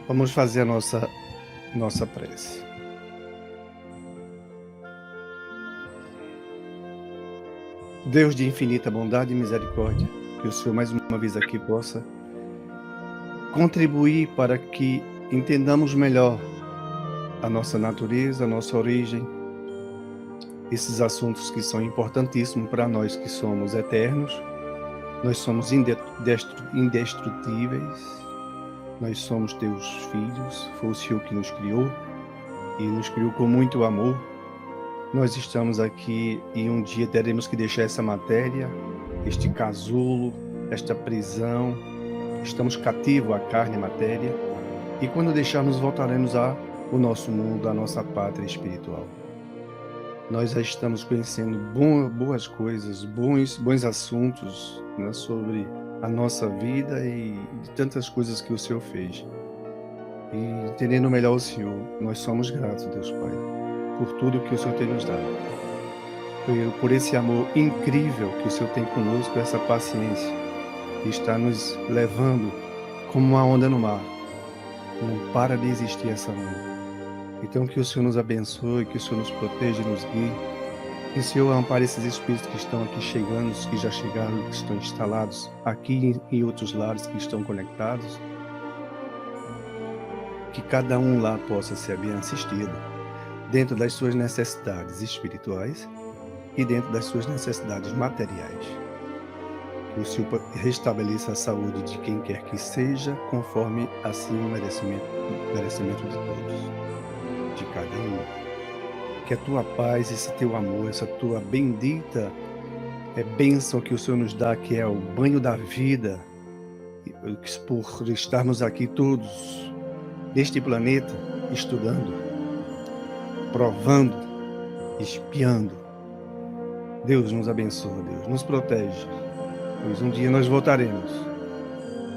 Vamos fazer a nossa prece. Deus de infinita bondade e misericórdia, que o Senhor mais uma vez aqui possa contribuir para que entendamos melhor a nossa natureza, a nossa origem, esses assuntos que são importantíssimos para nós que somos eternos, nós somos indestrutíveis, nós somos teus filhos, foi o Senhor que nos criou e nos criou com muito amor. Nós estamos aqui e um dia teremos que deixar essa matéria, este casulo, esta prisão. Estamos cativos à carne e à matéria. E quando deixarmos, voltaremos ao nosso mundo, à nossa pátria espiritual. Nós já estamos conhecendo boas coisas, bons assuntos, né, sobre a nossa vida e de tantas coisas que o Senhor fez. E entendendo melhor o Senhor, nós somos gratos, Deus Pai, por tudo que o Senhor tem nos dado. Por esse amor incrível que o Senhor tem conosco, essa paciência, que está nos levando como uma onda no mar. Não para de existir essa onda. Então que o Senhor nos abençoe, que o Senhor nos proteja e nos guie. Que o Senhor ampare esses espíritos que estão aqui chegando, que já chegaram, que estão instalados aqui e em outros lares que estão conectados. Que cada um lá possa ser bem assistido, dentro das suas necessidades espirituais e dentro das suas necessidades materiais. Que o Senhor restabeleça a saúde de quem quer que seja, conforme assim o merecimento de todos, de cada um. Que a tua paz, esse teu amor, essa tua bendita bênção que o Senhor nos dá, que é o banho da vida, por estarmos aqui todos neste planeta, estudando, provando, espiando. Deus nos abençoa, Deus nos protege, pois um dia nós voltaremos.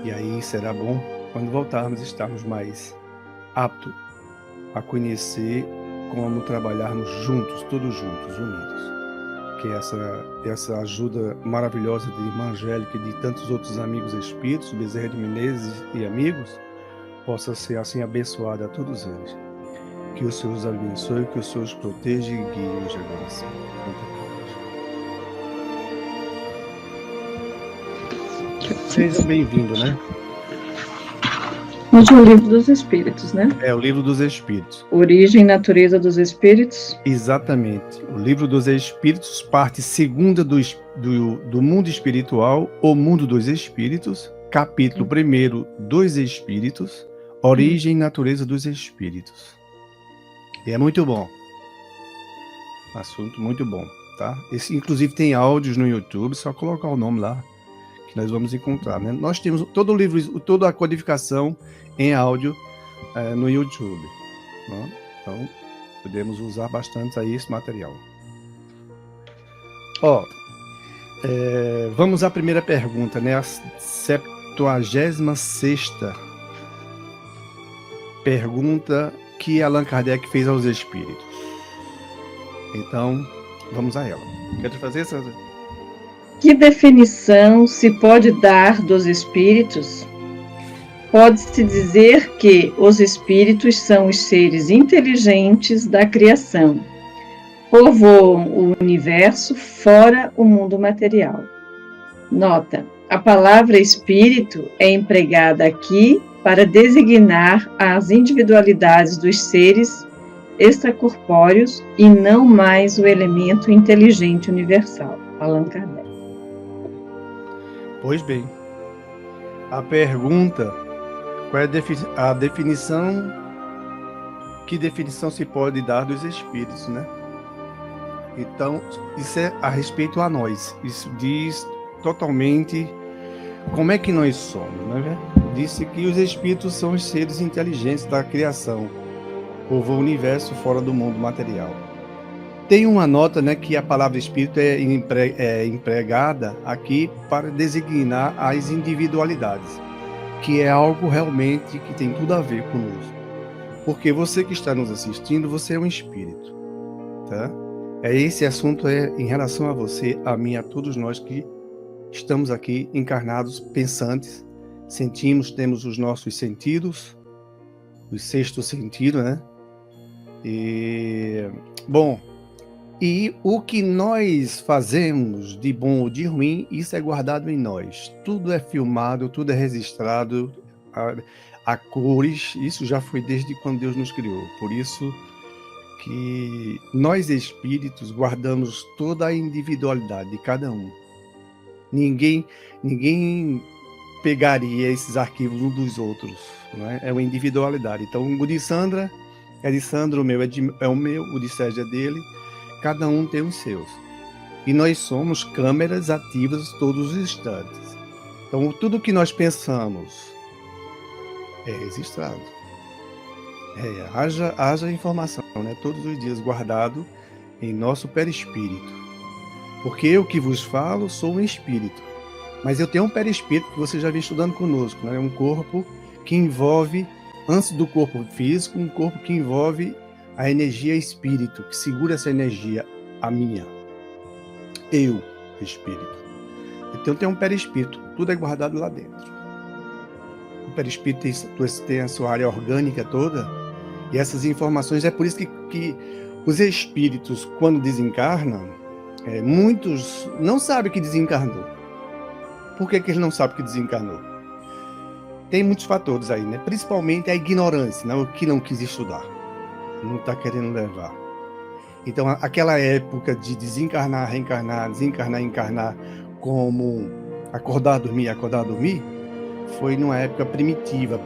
E aí será bom, quando voltarmos, estarmos mais aptos a conhecer como trabalharmos juntos, todos juntos, unidos. Que essa ajuda maravilhosa de Irmã Angélica e de tantos outros amigos espíritos, Bezerra de Menezes e amigos, possa ser assim abençoada a todos eles. Que o Senhor os abençoe, que o Senhor os proteja e guie hoje agora sim. Seja bem-vindo, né? O Livro dos Espíritos, né? É, o Livro dos Espíritos. Origem e Natureza dos Espíritos. Exatamente. O Livro dos Espíritos, parte segunda do mundo espiritual, o mundo dos espíritos, capítulo 1 dos espíritos, origem e natureza dos espíritos. E é muito bom. Assunto muito bom, tá? Esse, inclusive, tem áudios no YouTube, só colocar o nome lá, que nós vamos encontrar, né? Nós temos todo o livro, toda a codificação em áudio no YouTube, né? Então podemos usar bastante aí esse material. Vamos à primeira pergunta, né? A 76ª pergunta que Allan Kardec fez aos espíritos. Então vamos a ela. Quer fazer essa? Que definição se pode dar dos espíritos? Pode-se dizer que os espíritos são os seres inteligentes da criação, povoam o universo fora o mundo material. Nota: a palavra espírito é empregada aqui para designar as individualidades dos seres extracorpóreos e não mais o elemento inteligente universal. Allan Kardec. Pois bem, a pergunta: qual é a definição? Que definição se pode dar dos espíritos, né? Então, isso é a respeito a nós. Isso diz totalmente como é que nós somos, né? Disse que os espíritos são os seres inteligentes da criação, povoam o universo fora do mundo material. Tem uma nota, né, que a palavra espírito é empregada aqui para designar as individualidades, que é algo realmente que tem tudo a ver conosco. Porque você que está nos assistindo, você é um espírito, tá? Esse assunto em relação a você, a mim, a todos nós que estamos aqui encarnados, pensantes, sentimos, temos os nossos sentidos, o sexto sentido, né? Bom, e o que nós fazemos de bom ou de ruim, isso é guardado em nós. Tudo é filmado, tudo é registrado, a cores, isso já foi desde quando Deus nos criou. Por isso que nós espíritos guardamos toda a individualidade de cada um. Ninguém pegaria esses arquivos uns dos outros, não é? É uma individualidade. Então, o de Sandra é de Sandra, o meu é o meu, o de Sérgio é dele. Cada um tem os seus. E nós somos câmeras ativas todos os instantes. Então, tudo que nós pensamos é registrado. Haja informação, né? Todos os dias guardado em nosso perispírito. Porque eu que vos falo sou um espírito. Mas eu tenho um perispírito que você já vem estudando conosco, né? É um corpo que envolve, antes do corpo físico, um corpo que envolve a energia espírito, que segura essa energia, a minha. Eu, espírito. Então tem um perispírito, tudo é guardado lá dentro. O perispírito tem a sua área orgânica toda, e essas informações, é por isso que os espíritos, quando desencarnam, muitos não sabem que desencarnou. Por que eles não sabem que desencarnou? Tem muitos fatores aí, né? Principalmente a ignorância, né? O que não quis estudar. Não está querendo levar. Então, aquela época de desencarnar, reencarnar, desencarnar, encarnar, como acordar, dormir, foi numa época primitiva,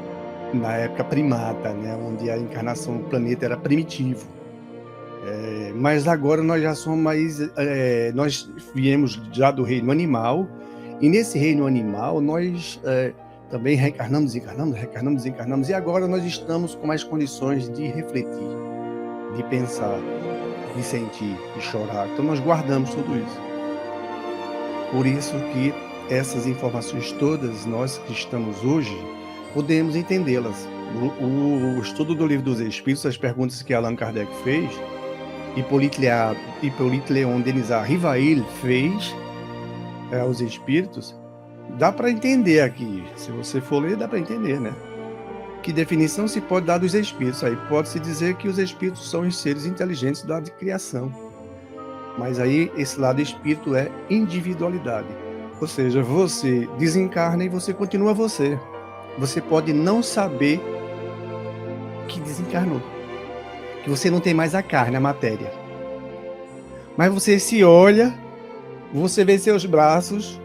na época primata, né? Onde a encarnação do planeta era primitivo. Mas agora nós já somos mais... nós viemos já do reino animal, e nesse reino animal nós também reencarnamos, desencarnamos, e agora nós estamos com mais condições de refletir, de pensar, de sentir, de chorar. Então nós guardamos tudo isso. Por isso que essas informações todas, nós que estamos hoje, podemos entendê-las. O estudo do Livro dos Espíritos, as perguntas que Allan Kardec fez, Hippolyte Léon Denis Rivail fez aos espíritos, dá para entender aqui. Se você for ler, dá para entender, né? Que definição se pode dar dos espíritos? Aí pode-se dizer que os espíritos são os seres inteligentes da criação. Mas aí esse lado espírito é individualidade. Ou seja, você desencarna e você continua você. Você pode não saber que desencarnou, que você não tem mais a carne, a matéria. Mas você se olha, você vê seus braços,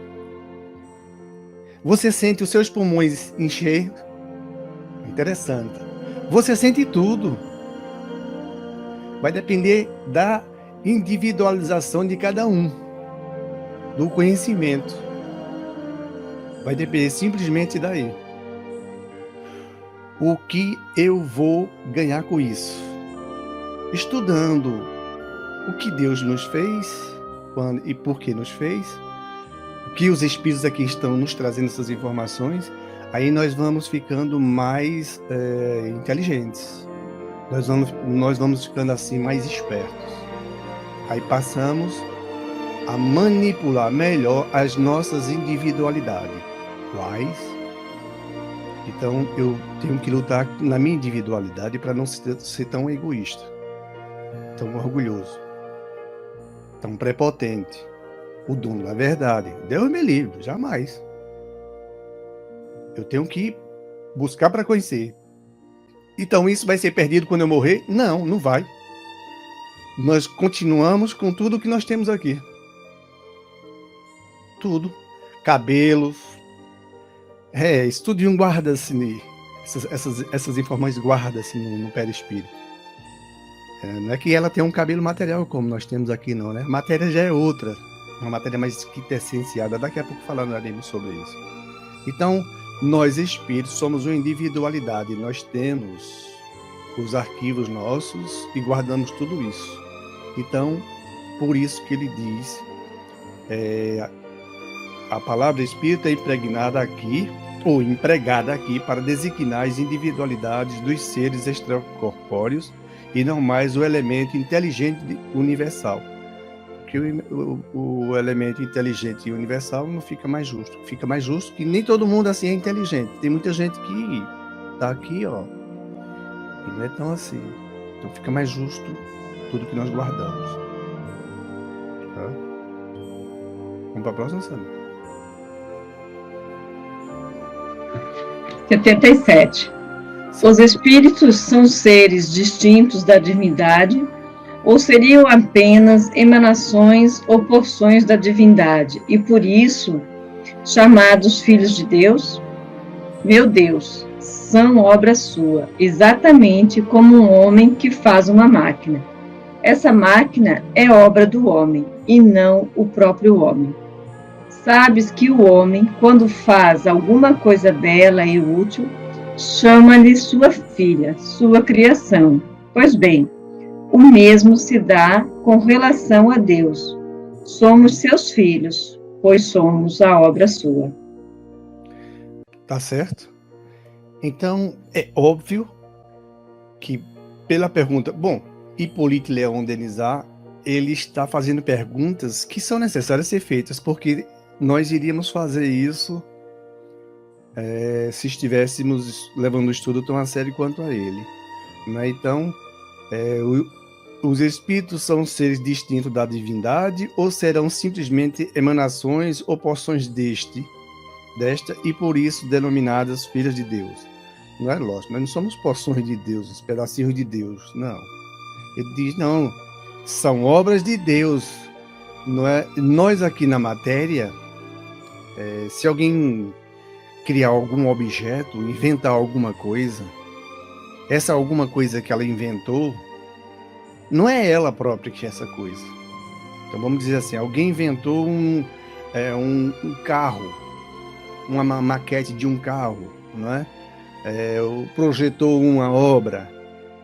você sente os seus pulmões encher. Interessante. Você sente tudo. Vai depender da individualização de cada um, do conhecimento. Vai depender simplesmente daí. O que eu vou ganhar com isso? Estudando o que Deus nos fez, quando e por que nos fez, o que os espíritos aqui estão nos trazendo essas informações, aí nós vamos ficando mais inteligentes. Nós vamos ficando assim mais espertos. Aí passamos a manipular melhor as nossas individualidades. Quais? Então eu tenho que lutar na minha individualidade para não ser tão egoísta, tão orgulhoso, tão prepotente, o dono da verdade. Deus me livre, jamais. Eu tenho que buscar para conhecer. Então isso vai ser perdido quando eu morrer? Não, não vai. Nós continuamos com tudo que nós temos aqui. Tudo. Cabelos. Isso tudo de um guarda-se, essas informações guarda-se no perispírito. Não é que ela tem um cabelo material como nós temos aqui, não, né? A matéria já é outra. Uma matéria mais quintessenciada. Daqui a pouco falaremos sobre isso. Então, nós espíritos somos uma individualidade. Nós temos os arquivos nossos e guardamos tudo isso. Então, por isso que ele diz, a palavra espírito é impregnada aqui, ou empregada aqui, para designar as individualidades dos seres extracorpóreos e não mais o elemento inteligente universal. Porque o elemento inteligente e universal não fica mais justo. Fica mais justo que nem todo mundo assim é inteligente. Tem muita gente que está aqui, ó, E não é tão assim. Então fica mais justo tudo que nós guardamos. Tá? Vamos para a próxima, Sandra? 77. Os espíritos são seres distintos da divindade ou seriam apenas emanações ou porções da divindade e por isso chamados filhos de Deus? Meu Deus, são obra sua, exatamente como um homem que faz uma máquina. Essa máquina é obra do homem e não o próprio homem. Sabes que o homem, quando faz alguma coisa bela e útil, chama-lhe sua filha, sua criação. Pois bem, o mesmo se dá com relação a Deus. Somos seus filhos, pois somos a obra sua. Tá certo? Então, é óbvio que, pela pergunta... Bom, Hippolyte Léon Denisard, ele está fazendo perguntas que são necessárias ser feitas, porque nós iríamos fazer isso se estivéssemos levando o estudo tão a sério quanto a ele. Né? Então, os espíritos são seres distintos da divindade ou serão simplesmente emanações ou porções desta, e por isso denominadas filhas de Deus? Não é lógico, nós não somos porções de Deus, os pedacinhos de Deus, não. Ele diz, não, são obras de Deus. Não é? Nós aqui na matéria, se alguém criar algum objeto, inventar alguma coisa, essa alguma coisa que ela inventou, não é ela própria que é essa coisa. Então vamos dizer assim, alguém inventou um carro, uma maquete de um carro, não é? Projetou uma obra.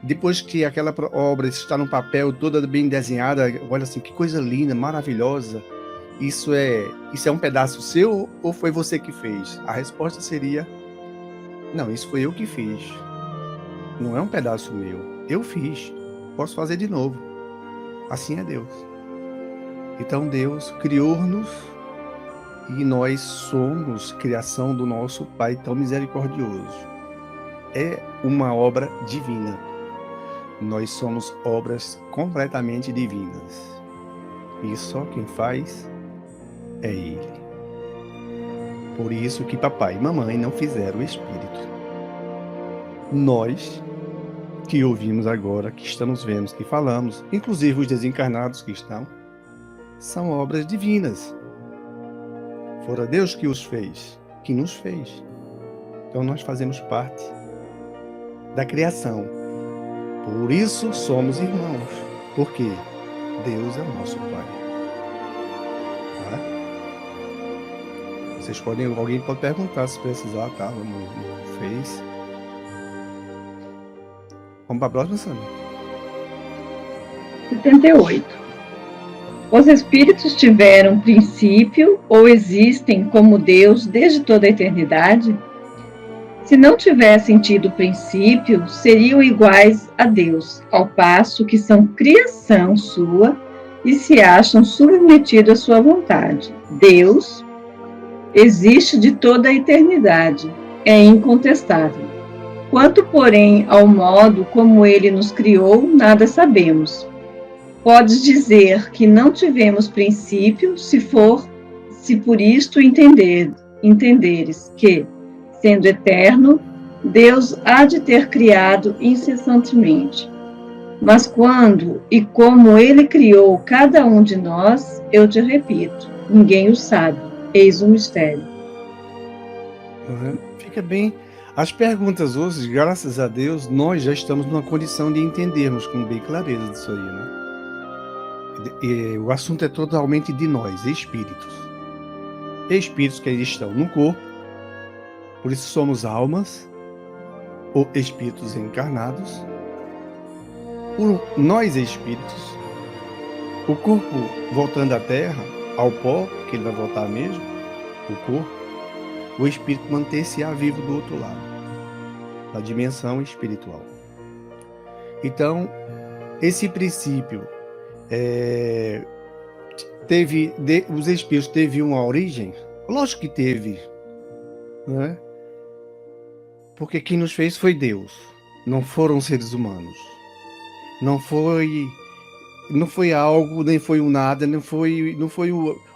Depois que aquela obra está no papel, toda bem desenhada, olha assim, que coisa linda, maravilhosa. Isso é um pedaço seu ou foi você que fez? A resposta seria, não, isso foi eu que fiz. Não é um pedaço meu. Eu fiz. Posso fazer de novo. Assim é Deus. Então Deus criou-nos e nós somos criação do nosso Pai tão misericordioso. É uma obra divina. Nós somos obras completamente divinas. E só quem faz é Ele. Por isso que papai e mamãe não fizeram o Espírito. Nós, que ouvimos agora, que estamos vendo, que falamos, inclusive os desencarnados que estão, são obras divinas. Fora Deus que os fez, que nos fez. Então nós fazemos parte da criação. Por isso somos irmãos, porque Deus é o nosso Pai. Tá? Vocês podem, alguém pode perguntar se precisar, tá? No Face. Vamos para a próxima, Sandra? 78. Os espíritos tiveram princípio ou existem como Deus desde toda a eternidade? Se não tivessem tido princípio, seriam iguais a Deus, ao passo que são criação sua e se acham submetidos à sua vontade. Deus existe de toda a eternidade, é incontestável. Quanto, porém, ao modo como ele nos criou, nada sabemos. Podes dizer que não tivemos princípio, se por isto entenderes que, sendo eterno, Deus há de ter criado incessantemente. Mas quando e como Ele criou cada um de nós, eu te repito, ninguém o sabe, eis o mistério. Fica bem. As perguntas hoje, graças a Deus, nós já estamos numa condição de entendermos com bem clareza disso aí, né? E o assunto é totalmente de nós, espíritos. Espíritos que estão no corpo, por isso somos almas ou espíritos encarnados. Nós espíritos, o corpo voltando à Terra, ao pó, que ele vai voltar mesmo, o corpo, o espírito manter-se-á vivo do outro lado, da dimensão espiritual. Então, esse princípio os espíritos teve uma origem? Lógico que teve, né? Porque quem nos fez foi Deus. não foram seres humanos. Não foi algo, nem foi um nada, não foi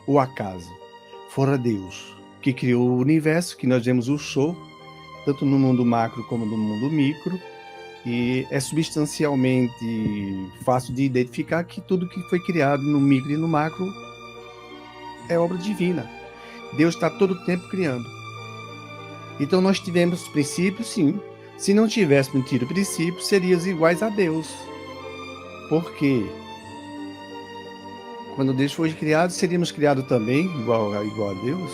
o acaso. Fora Deus, que criou o universo, que nós vemos o show, tanto no mundo macro como no mundo micro, e é substancialmente fácil de identificar que tudo que foi criado no micro e no macro é obra divina. Deus está todo o tempo criando. Então nós tivemos princípios, sim. Se não tivéssemos tido princípios, seríamos iguais a Deus. Por quê? Quando Deus foi criado, seríamos criados também igual a Deus.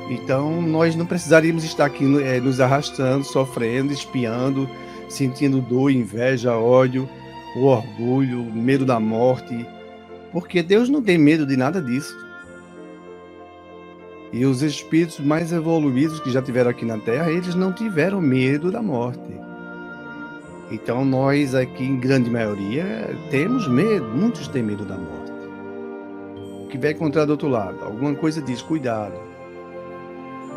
Então nós não precisaríamos estar aqui nos arrastando, sofrendo, espiando, sentindo dor, inveja, ódio, o orgulho, o medo da morte, porque Deus não tem medo de nada disso. E os espíritos mais evoluídos que já tiveram aqui na Terra, eles não tiveram medo da morte. Então nós aqui, em grande maioria, temos medo, muitos têm medo da morte. O que vai encontrar do outro lado? Alguma coisa diz, cuidado.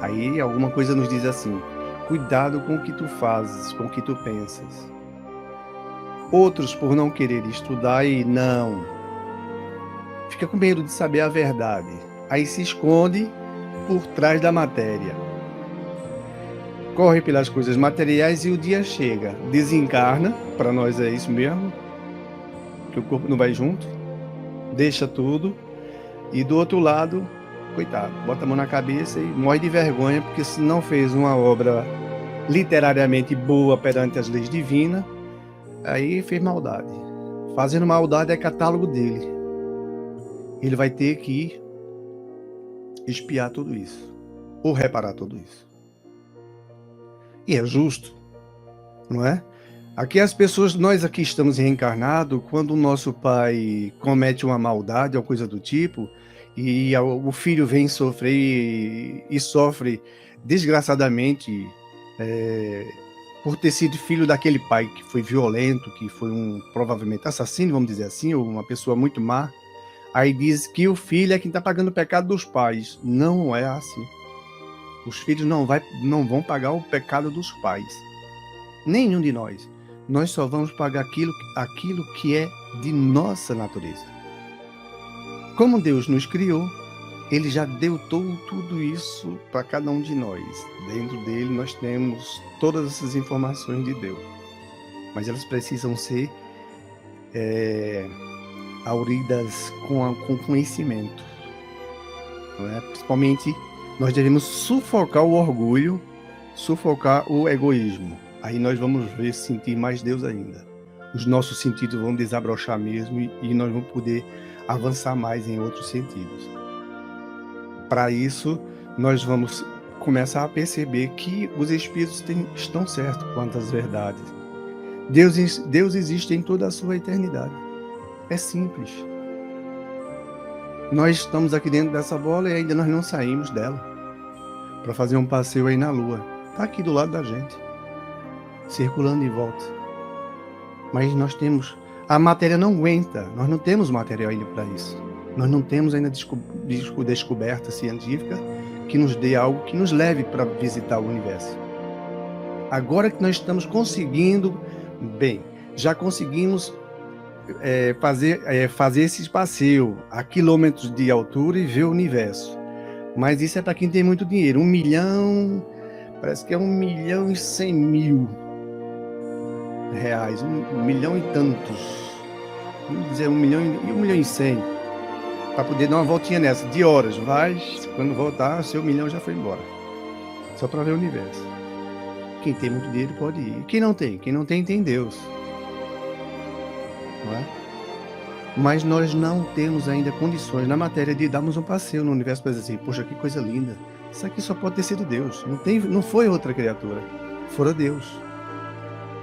Aí alguma coisa nos diz assim, cuidado com o que tu fazes, com o que tu pensas. Outros, por não querer estudar e não, fica com medo de saber a verdade. Aí se esconde por trás da matéria. Corre pelas coisas materiais e o dia chega. Desencarna, para nós é isso mesmo, que o corpo não vai junto, deixa tudo, e do outro lado, coitado, bota a mão na cabeça e morre de vergonha, porque se não fez uma obra literariamente boa perante as leis divinas, aí fez maldade. Fazendo maldade é catálogo dele. Ele vai ter que expiar tudo isso, ou reparar tudo isso. E é justo, não é? Aqui as pessoas, nós aqui estamos reencarnados, quando o nosso pai comete uma maldade ou coisa do tipo, e o filho vem sofrer e sofre desgraçadamente por ter sido filho daquele pai que foi violento, que foi provavelmente assassino, vamos dizer assim, ou uma pessoa muito má. Aí diz que o filho é quem está pagando o pecado dos pais. Não é assim. Os filhos não vão pagar o pecado dos pais. Nenhum de nós. Nós só vamos pagar aquilo que é de nossa natureza. Como Deus nos criou, Ele já deu tudo isso para cada um de nós. Dentro dele nós temos todas essas informações de Deus. Mas elas precisam ser auridas com conhecimento. Não é? Principalmente, nós devemos sufocar o orgulho, sufocar o egoísmo. Aí nós vamos sentir mais Deus ainda. Os nossos sentidos vão desabrochar mesmo e nós vamos poder avançar mais em outros sentidos. Para isso, nós vamos começar a perceber que os espíritos estão certos quanto às verdades. Deus existe em toda a sua eternidade. É simples. Nós estamos aqui dentro dessa bola e ainda nós não saímos dela para fazer um passeio aí na Lua. Está aqui do lado da gente, circulando em volta. Mas nós temos... A matéria não aguenta. Nós não temos material ainda para isso. Nós não temos ainda descoberta científica que nos dê algo que nos leve para visitar o universo. Agora que nós estamos conseguindo, já conseguimos fazer esse passeio a quilômetros de altura e ver o universo. Mas isso é para quem tem muito dinheiro. 1 milhão, parece que é 1.100.000 reais, 1 milhão e tantos. Vamos dizer 1.100.000, para poder dar uma voltinha nessa, de horas. Quando voltar, seu milhão já foi embora. Só para ver o universo. Quem tem muito dinheiro pode ir. Quem não tem, tem Deus. Não é? Mas nós não temos ainda condições na matéria de darmos um passeio no universo para dizer assim, poxa, que coisa linda. Isso aqui só pode ter sido Deus. Não foi outra criatura. Fora Deus.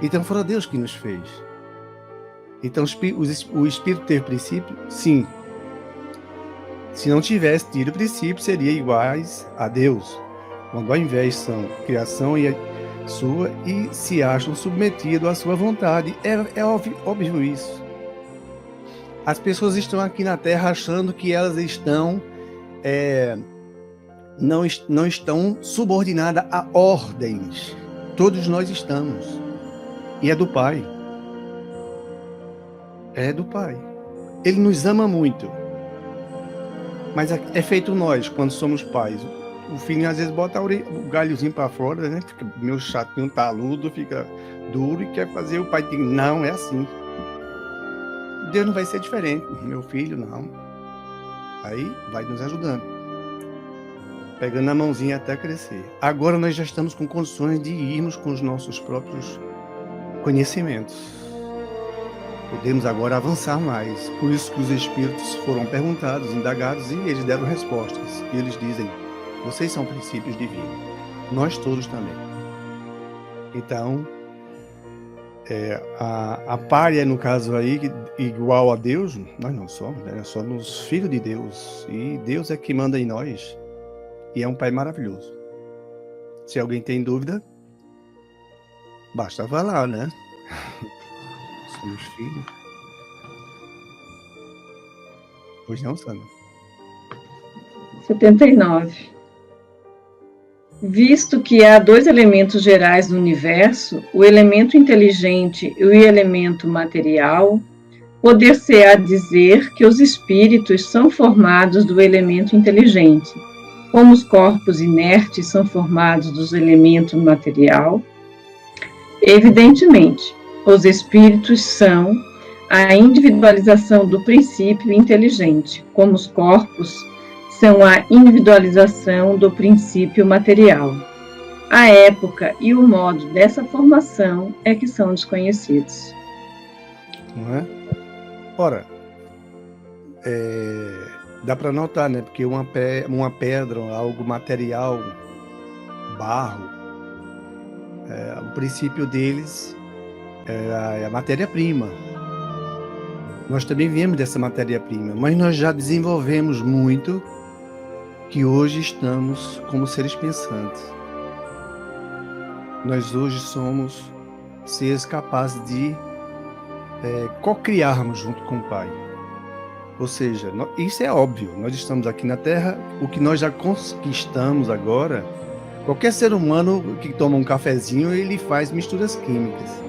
Então fora Deus que nos fez. Então o Espírito teve princípio? Sim. Se não tivesse tido princípio, seria iguais a Deus. Quando ao invés são criação sua e se acham submetidos à sua vontade. É óbvio isso. As pessoas estão aqui na Terra achando que elas estão não estão subordinadas a ordens. Todos nós estamos. E é do Pai. É do Pai. Ele nos ama muito. Mas é feito nós, quando somos pais. O filho às vezes bota o galhozinho para fora, né? Fica meio chatinho, taludo, fica duro e quer fazer. O pai diz, não, é assim. Deus não vai ser diferente. Meu filho, não. Aí vai nos ajudando. Pegando a mãozinha até crescer. Agora nós já estamos com condições de irmos com os nossos próprios conhecimentos. Podemos agora avançar mais. Por isso que os espíritos foram perguntados, indagados, e eles deram respostas. E eles dizem, vocês são princípios divinos. Nós todos também. Então, a pária, no caso aí, igual a Deus, nós não somos, né? Nós somos filhos de Deus. E Deus é que manda em nós. E é um Pai maravilhoso. Se alguém tem dúvida, basta falar, né? Somos filhos. Pois não, Sandra? 79. Visto que há dois elementos gerais no universo, o elemento inteligente e o elemento material, poder-se-á dizer que os espíritos são formados do elemento inteligente, como os corpos inertes são formados dos elementos material. Evidentemente, os espíritos são a individualização do princípio inteligente, como os corpos são a individualização do princípio material. A época e o modo dessa formação é que são desconhecidos. Não é? Ora, dá para notar, né? Porque uma pedra, algo material, barro, o princípio deles é a matéria-prima. Nós também viemos dessa matéria-prima, mas nós já desenvolvemos muito que hoje estamos como seres pensantes. Nós hoje somos seres capazes de co-criarmos junto com o Pai. Ou seja, isso é óbvio, nós estamos aqui na Terra, o que nós já conquistamos agora, qualquer ser humano que toma um cafezinho, ele faz misturas químicas.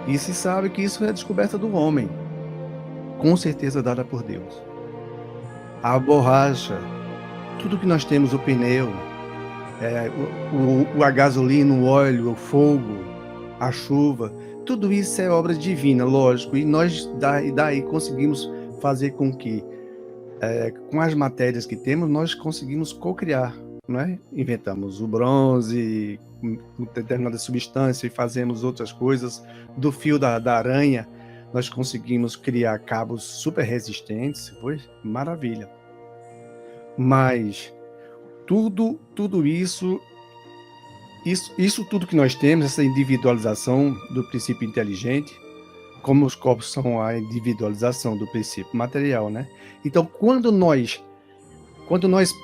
E se sabe que isso é a descoberta do homem, com certeza dada por Deus. A borracha, tudo que nós temos, o pneu, a gasolina, o óleo, o fogo, a chuva, tudo isso é obra divina, lógico, e nós daí conseguimos fazer com que, com as matérias que temos, nós conseguimos co-criar, não é? Inventamos o bronze, com determinada substância, e fazemos outras coisas. Do fio da aranha, nós conseguimos criar cabos super resistentes, foi maravilha. Mas tudo isso tudo que nós temos, essa individualização do princípio inteligente, como os corpos são a individualização do princípio material, né? Então, quando nós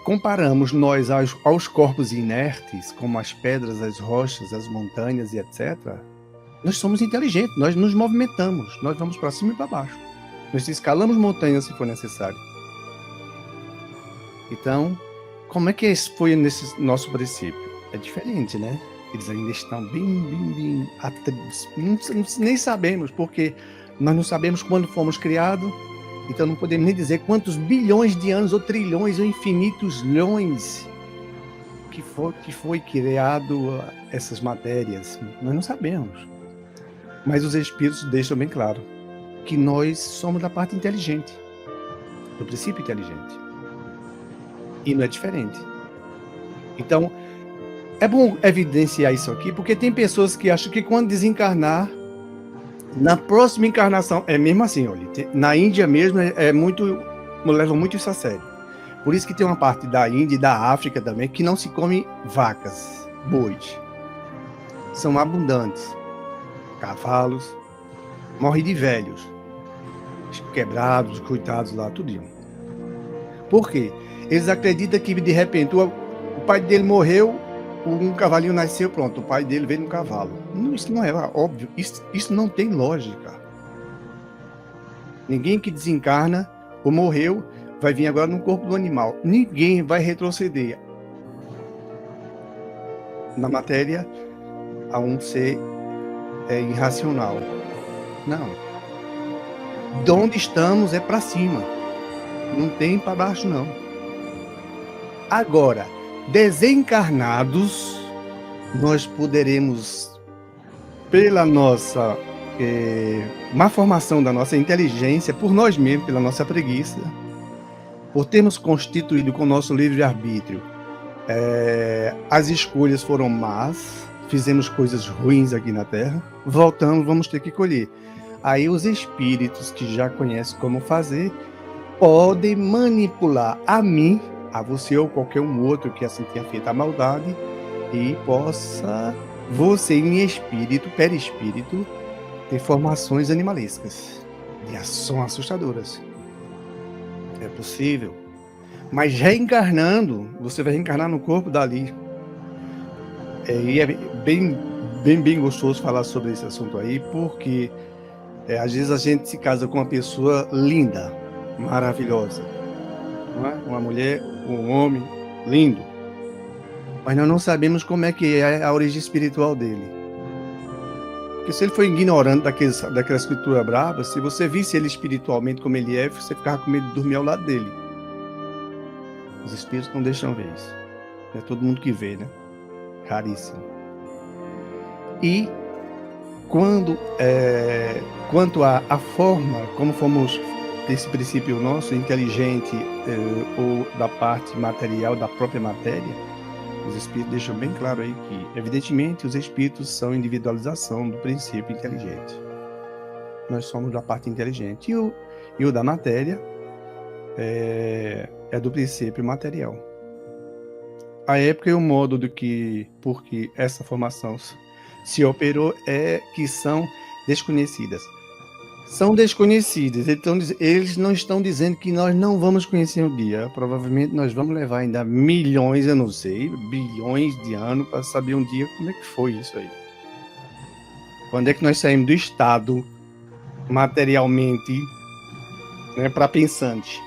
comparamos nós aos corpos inertes, como as pedras, as rochas, as montanhas e etc., nós somos inteligentes, nós nos movimentamos, nós vamos para cima e para baixo. Nós escalamos montanhas se for necessário. Então, como é que esse foi nesse nosso princípio? É diferente, né? Eles ainda estão bem nem sabemos, porque nós não sabemos quando fomos criados, então não podemos nem dizer quantos bilhões de anos, ou trilhões, ou infinitos milhões que foi criado essas matérias. Nós não sabemos. Mas os espíritos deixam bem claro que nós somos da parte inteligente, do princípio inteligente. E não é diferente. Então, é bom evidenciar isso aqui, porque tem pessoas que acham que quando desencarnar, na próxima encarnação, é mesmo assim, olha, na Índia mesmo levam muito isso a sério. Por isso que tem uma parte da Índia e da África também que não se come vacas, bois. São abundantes. Cavalos, morrem de velhos, quebrados, coitados lá, tudinho. Por quê? Eles acreditam que de repente o pai dele morreu, um cavalinho nasceu, pronto, o pai dele veio no cavalo. Não, isso não é óbvio, isso não tem lógica. Ninguém que desencarna ou morreu vai vir agora no corpo do animal. Ninguém vai retroceder na matéria a um ser é irracional. Não. De onde estamos é para cima. Não tem para baixo, não. Agora, desencarnados, nós poderemos, pela nossa má formação da nossa inteligência, por nós mesmos, pela nossa preguiça, por termos constituído com o nosso livre-arbítrio, as escolhas foram más, fizemos coisas ruins aqui na Terra, voltamos, vamos ter que colher. Aí os espíritos que já conhecem como fazer, podem manipular a mim, a você ou qualquer um outro que assim tenha feito a maldade, e possa você em espírito, perispírito, ter formações animalescas, de ação assustadoras. É possível. Mas reencarnando, você vai reencarnar no corpo dali. E é bem gostoso falar sobre esse assunto aí, porque às vezes a gente se casa com uma pessoa linda, maravilhosa, não é? Uma mulher, um homem lindo, mas nós não sabemos como é que é a origem espiritual dele. Porque se ele for ignorante daquela escritura brava, se você visse ele espiritualmente como ele é, você ficava com medo de dormir ao lado dele. Os espíritos não deixam ver isso. É todo mundo que vê, né? Raríssimo. E quanto à forma como fomos desse princípio nosso, inteligente, ou da parte material, da própria matéria, os espíritos deixam bem claro aí que, evidentemente, os espíritos são individualização do princípio inteligente. Nós somos da parte inteligente. E o da matéria é do princípio material. A época e o modo por que essa formação se operou que são desconhecidas. São desconhecidas, então eles não estão dizendo que nós não vamos conhecer um dia. Provavelmente nós vamos levar ainda milhões, eu não sei, bilhões de anos para saber um dia como é que foi isso aí. Quando é que nós saímos do estado materialmente, né, para pensante.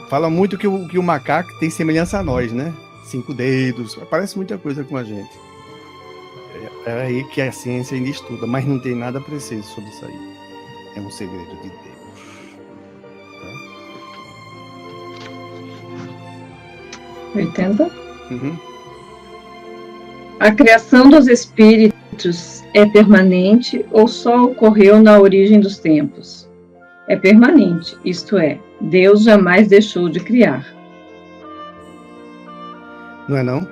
Fala muito que o macaco tem semelhança a nós, né? 5 dedos, parece muita coisa com a gente. É aí que a ciência ainda estuda, mas não tem nada preciso sobre isso aí. É um segredo de Deus. 80? Uhum. A criação dos espíritos é permanente ou só ocorreu na origem dos tempos? É permanente, isto é, Deus jamais deixou de criar. Não é não?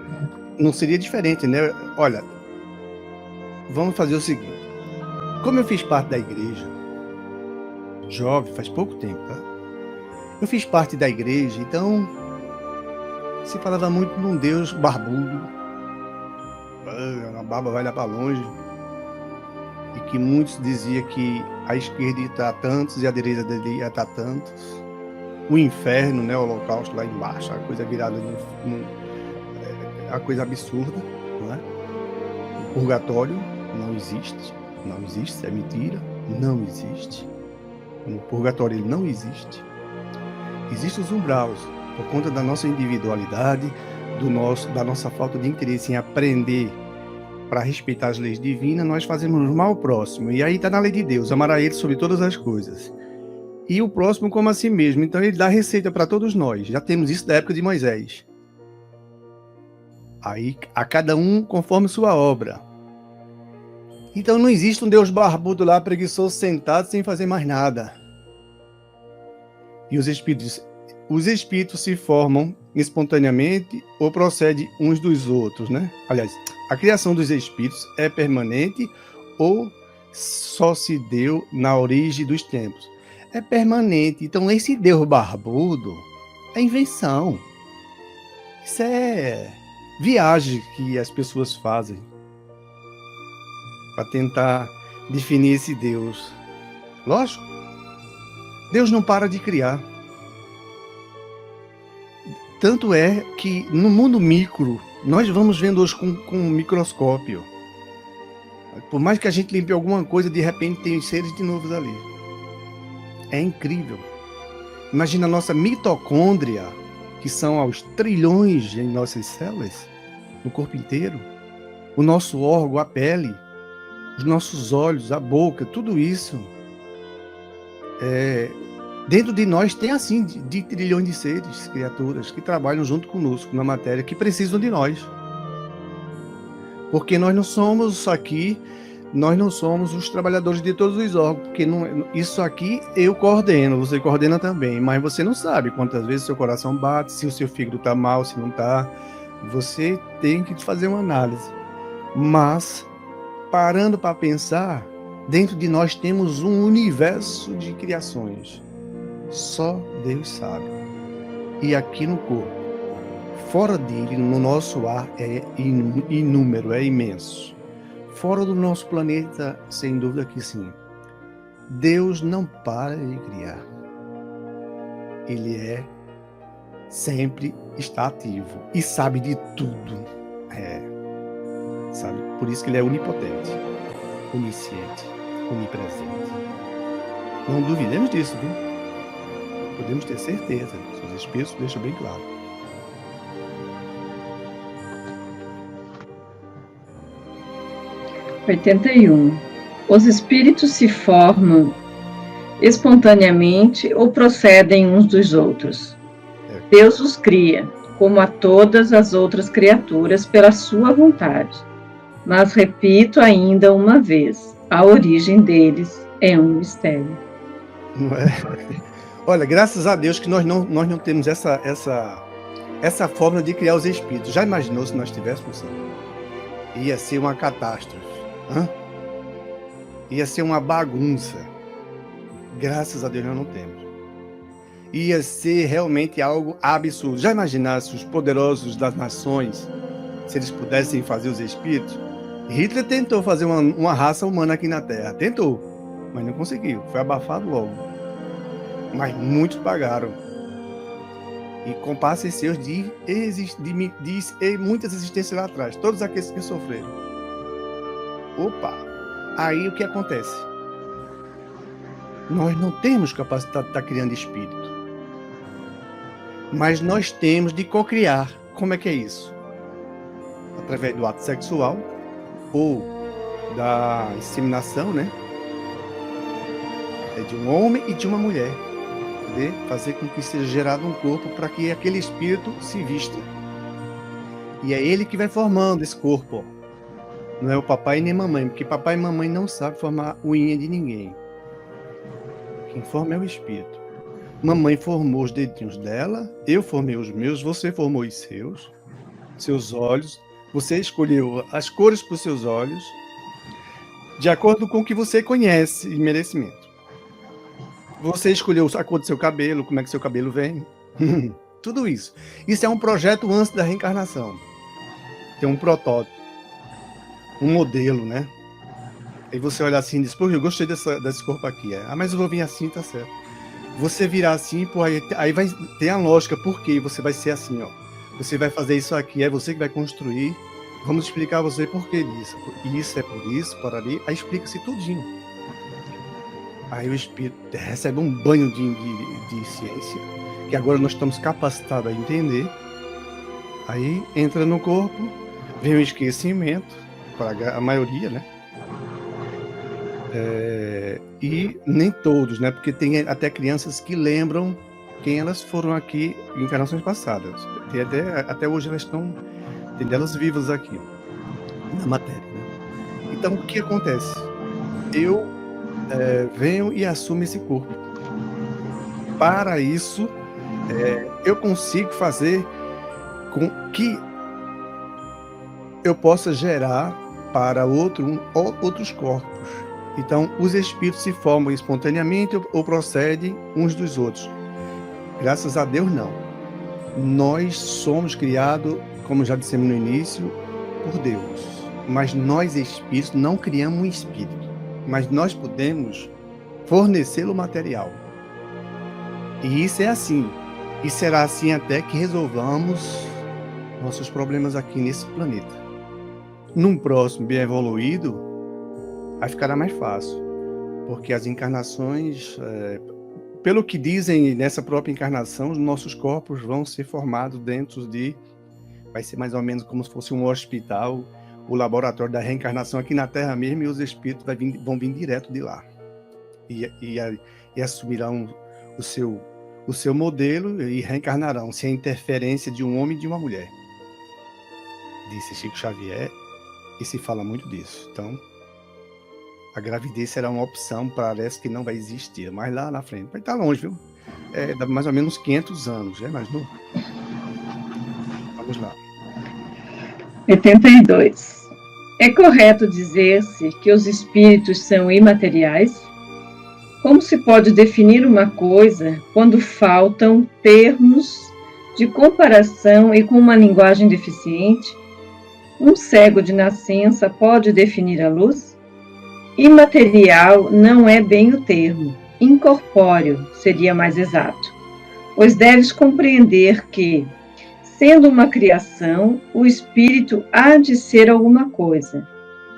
Não seria diferente, né? Olha, vamos fazer o seguinte. Como eu fiz parte da igreja, jovem, faz pouco tempo, tá? Eu fiz parte da igreja, então se falava muito num Deus barbudo, a barba vai lá para longe, e que muitos diziam que a esquerda ia estar tantos e a direita dele ia estar tantos. O inferno, né, o holocausto lá embaixo, a coisa virada a coisa absurda, não é? O purgatório não existe, é mentira, não existe. O purgatório ele não existe. Existem os umbraus, por conta da nossa individualidade, da nossa falta de interesse em aprender para respeitar as leis divinas, nós fazemos mal ao próximo. E aí está na lei de Deus, amar a ele sobre todas as coisas. E o próximo como a si mesmo. Então ele dá receita para todos nós. Já temos isso da época de Moisés. Aí a cada um conforme sua obra. Então não existe um Deus barbudo lá, preguiçoso, sentado, sem fazer mais nada. E os espíritos se formam espontaneamente ou procedem uns dos outros, né? Aliás, a criação dos espíritos é permanente ou só se deu na origem dos tempos? É permanente. Então esse Deus barbudo é invenção. Isso é viagem que as pessoas fazem para tentar definir esse Deus. Lógico, Deus não para de criar. Tanto é que no mundo micro, nós vamos vendo hoje com um microscópio. Por mais que a gente limpe alguma coisa, de repente tem seres de novos ali. É incrível. Imagina a nossa mitocôndria, que são aos trilhões em nossas células, no corpo inteiro. O nosso órgão, a pele. os nossos olhos, a boca, tudo isso, dentro de nós tem assim, de trilhões de seres, criaturas, que trabalham junto conosco na matéria, que precisam de nós. Porque nós não somos os trabalhadores de todos os órgãos, porque isso aqui eu coordeno, você coordena também, mas você não sabe quantas vezes seu coração bate, se o seu fígado está mal, se não está. Você tem que fazer uma análise. Mas, parando para pensar, dentro de nós temos um universo de criações. Só Deus sabe. E aqui no corpo, fora dele, no nosso ar, é inúmero, é imenso. Fora do nosso planeta, sem dúvida que sim. Deus não para de criar. Ele sempre está ativo e sabe de tudo. Sabe? Por isso que ele é onipotente, onisciente, onipresente. Não duvidemos disso, viu? Podemos ter certeza. Os Espíritos deixam bem claro. Os espíritos se formam espontaneamente ou procedem uns dos outros? Deus os cria, como a todas as outras criaturas, pela sua vontade. Mas repito ainda uma vez, a origem deles é um mistério. Não é? Olha, graças a Deus que nós não temos essa forma de criar os espíritos. Já imaginou se nós tivéssemos? Ia ser uma catástrofe. Ia ser uma bagunça. Graças a Deus nós não temos. Ia ser realmente algo absurdo. Já imaginasse os poderosos das nações, se eles pudessem fazer os espíritos? Hitler tentou fazer uma raça humana aqui na Terra. Tentou, mas não conseguiu. Foi abafado logo. Mas muitos pagaram. E com passos seus de muitas existências lá atrás. Todos aqueles que sofreram. Opa! Aí o que acontece? Nós não temos capacidade de estar criando espírito. Mas nós temos de cocriar. Como é que é isso? Através do ato sexual ou da inseminação, né? É de um homem e de uma mulher. Poder fazer com que seja gerado um corpo para que aquele espírito se vista. E é ele que vai formando esse corpo. Não é o papai nem mamãe, porque papai e mamãe não sabem formar unha de ninguém. Quem forma é o espírito. Mamãe formou os dedinhos dela, eu formei os meus, você formou os seus olhos, você escolheu as cores para os seus olhos, de acordo com o que você conhece e merecimento. Você escolheu a cor do seu cabelo, como é que seu cabelo vem. Tudo isso. Isso é um projeto antes da reencarnação. Tem um protótipo. Um modelo, né? Aí você olha assim e diz, pô, eu gostei desse corpo aqui. Mas eu vou vir assim, tá certo. Você virar assim, pô, aí vai ter a lógica, por quê? Você vai ser assim, ó. Você vai fazer isso aqui, é você que vai construir. Vamos explicar a você por que disso. Isso é por isso, por ali. Aí explica-se tudinho. Aí o espírito recebe um banho de ciência, que agora nós estamos capacitados a entender. Aí entra no corpo, vem o esquecimento, para a maioria, né? E nem todos, né? Porque tem até crianças que lembram quem elas foram aqui em encarnações passadas. E até hoje elas estão, tem delas vivas aqui, na matéria, né? Então, o que acontece? Eu venho e assumo esse corpo. Para isso, eu consigo fazer com que eu possa gerar para outros corpos. Então, os espíritos se formam espontaneamente ou procedem uns dos outros. Graças a Deus, não. Nós somos criados, como já dissemos no início, por Deus. Mas nós, espíritos, não criamos um espírito. Mas nós podemos fornecê-lo material. E isso é assim. E será assim até que resolvamos nossos problemas aqui nesse planeta. Num próximo bem evoluído, aí ficará mais fácil, porque as encarnações, pelo que dizem nessa própria encarnação, os nossos corpos vão ser formados vai ser mais ou menos como se fosse um hospital, o laboratório da reencarnação aqui na Terra mesmo, e os espíritos vão vir direto de lá. E assumirão o seu modelo e reencarnarão sem a interferência de um homem e de uma mulher. Disse Chico Xavier, e se fala muito disso. Então, a gravidez será uma opção, parece que não vai existir, mas lá na frente. Vai estar longe, viu? Dá mais ou menos 500 anos, já imaginou? Vamos lá. 82. É correto dizer-se que os espíritos são imateriais? Como se pode definir uma coisa quando faltam termos de comparação e com uma linguagem deficiente? Um cego de nascença pode definir a luz? Imaterial não é bem o termo, incorpóreo seria mais exato, pois deves compreender que, sendo uma criação, o espírito há de ser alguma coisa.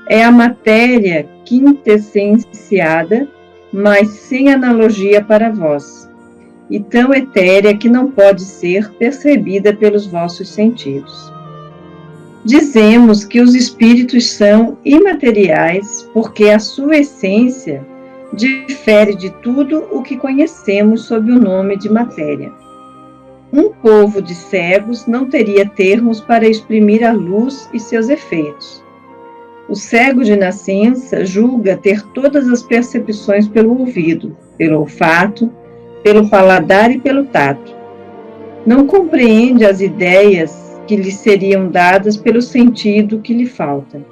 É a matéria quintessenciada, mas sem analogia para vós, e tão etérea que não pode ser percebida pelos vossos sentidos. Dizemos que os espíritos são imateriais porque a sua essência difere de tudo o que conhecemos sob o nome de matéria. Um povo de cegos não teria termos para exprimir a luz e seus efeitos. O cego de nascença julga ter todas as percepções pelo ouvido, pelo olfato, pelo paladar e pelo tato. Não compreende as ideias que lhe seriam dadas pelo sentido que lhe falta.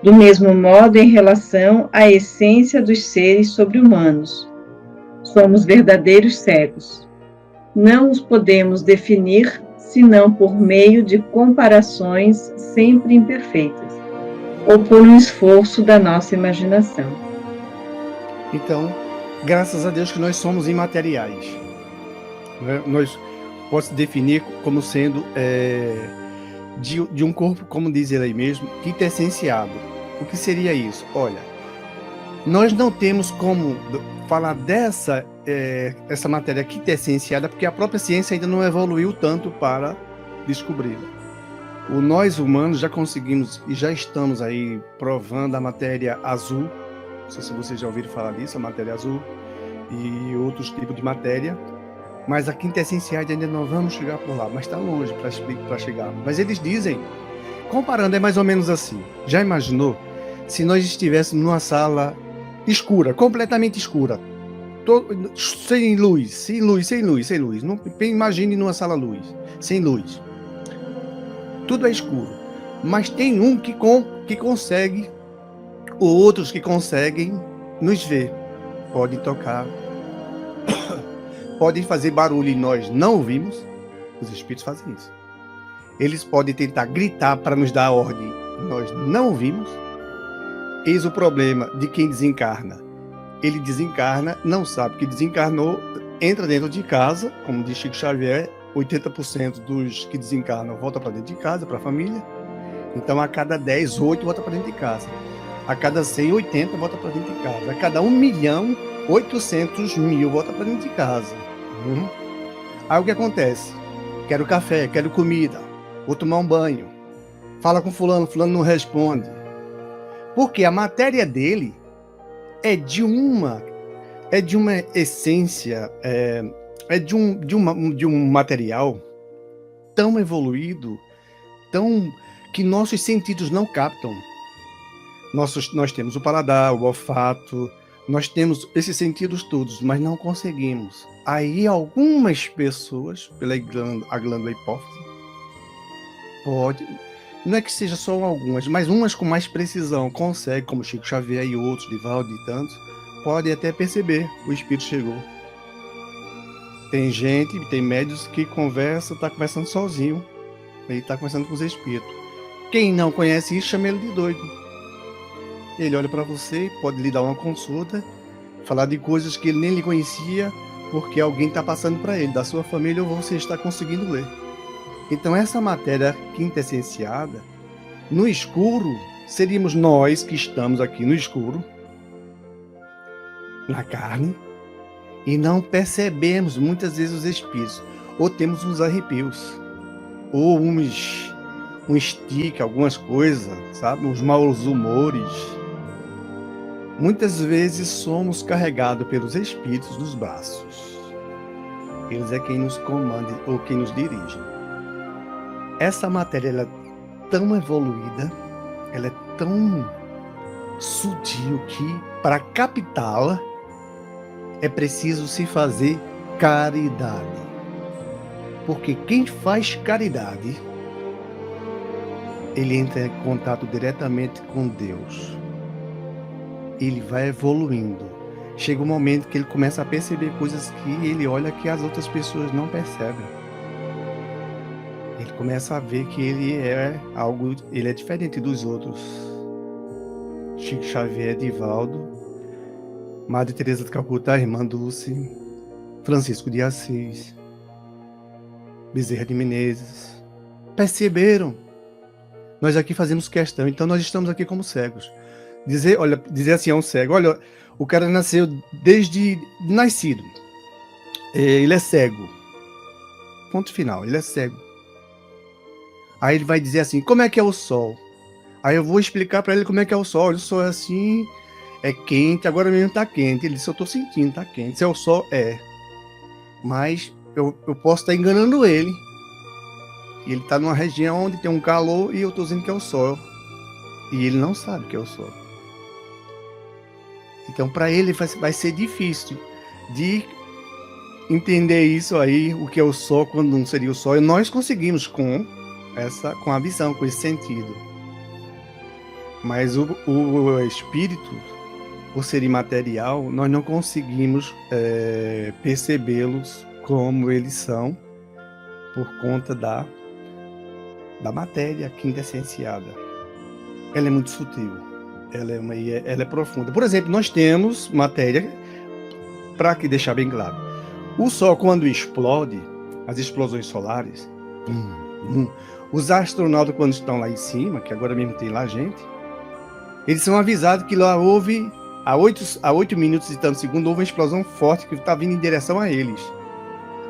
Do mesmo modo, em relação à essência dos seres sobre-humanos, somos verdadeiros cegos. Não os podemos definir senão por meio de comparações sempre imperfeitas, ou por um esforço da nossa imaginação. Então, graças a Deus que nós somos imateriais. Nós pode se definir como sendo de um corpo, como diz ele aí mesmo, quintessenciado. O que seria isso? Olha, nós não temos como falar essa matéria quintessenciada, porque a própria ciência ainda não evoluiu tanto para descobri-la. Nós humanos já conseguimos e já estamos aí provando a matéria azul. Não sei se vocês já ouviram falar disso, a matéria azul e outros tipos de matéria. Mas a quintessenciais ainda não vamos chegar por lá, mas está longe para chegar. Mas eles dizem, comparando, é mais ou menos assim. Já imaginou se nós estivéssemos numa sala escura, completamente escura, sem luz. Não, imagine numa sala sem luz. Tudo é escuro. Mas tem um que consegue, ou outros que conseguem nos ver. Podem tocar, podem fazer barulho e nós não ouvimos. Os espíritos fazem isso. Eles podem tentar gritar para nos dar ordem e nós não ouvimos. Eis o problema de quem desencarna. Ele desencarna, não sabe que desencarnou, entra dentro de casa, como diz Chico Xavier, 80% dos que desencarnam volta para dentro de casa, para a família. Então, a cada 10, 8 volta para dentro de casa. A cada 100, 80 volta para dentro de casa. A cada 1.800.000 volta para dentro de casa. Aí o que acontece? Quero café, quero comida, vou tomar um banho. Fala com fulano, fulano não responde. Porque a matéria dele é de uma essência, de um material tão evoluído, que nossos sentidos não captam. Nós temos o paladar, o olfato, nós temos esses sentidos todos, mas não conseguimos. Aí algumas pessoas, pela glândula hipófise, não é que seja só algumas, mas umas com mais precisão conseguem, como Chico Xavier e outros, Divaldo e tantos, podem até perceber, o espírito chegou. Tem médios que está conversando sozinho, ele está conversando com os espíritos. Quem não conhece isso, chama ele de doido. Ele olha para você, pode lhe dar uma consulta, falar de coisas que ele nem lhe conhecia, porque alguém está passando para ele, da sua família, ou você está conseguindo ler. Então, essa matéria quintessenciada, no escuro, seríamos nós que estamos aqui no escuro, na carne, e não percebemos muitas vezes os espíritos, ou temos uns arrepios, ou um estique, algumas coisas, sabe? Os maus humores. Muitas vezes somos carregados pelos espíritos dos braços. Eles é quem nos comanda ou quem nos dirige. Essa matéria ela é tão evoluída, ela é tão sutil que, para captá-la, é preciso se fazer caridade. Porque quem faz caridade, ele entra em contato diretamente com Deus. Ele vai evoluindo. Chega um momento que ele começa a perceber coisas que ele olha que as outras pessoas não percebem. Ele começa a ver que ele é diferente dos outros. Chico Xavier, Divaldo, Madre Teresa de Calcutá, Irmã Dulce, Francisco de Assis, Bezerra de Menezes, perceberam. Nós aqui fazemos questão, então nós estamos aqui como cegos. Dizer assim a um cego, olha, o cara nasceu desde nascido, ele é cego, ponto final, ele é cego. Aí ele vai dizer assim, como é que é o sol? Aí eu vou explicar para ele como é que é o sol. O sol é assim, é quente, agora mesmo tá quente. Ele disse, eu tô sentindo, tá quente. Se é o sol, é. Mas eu posso estar enganando ele. E ele tá numa região onde tem um calor e eu tô dizendo que é o sol. E ele não sabe que é o sol. Então, para ele vai ser difícil de entender isso aí, o que é o sol, quando não seria o sol. E nós conseguimos com a visão, com esse sentido. Mas o espírito, por ser imaterial, nós não conseguimos percebê-los como eles são, por conta da matéria quintessenciada. Ela é muito sutil, ela é profunda. Por exemplo, nós temos matéria, para que deixar bem claro, o Sol, quando explode, as explosões solares, os astronautas, quando estão lá em cima, que agora mesmo tem lá gente, eles são avisados que lá houve, há 8 minutos e tantos segundos, houve uma explosão forte que está vindo em direção a eles.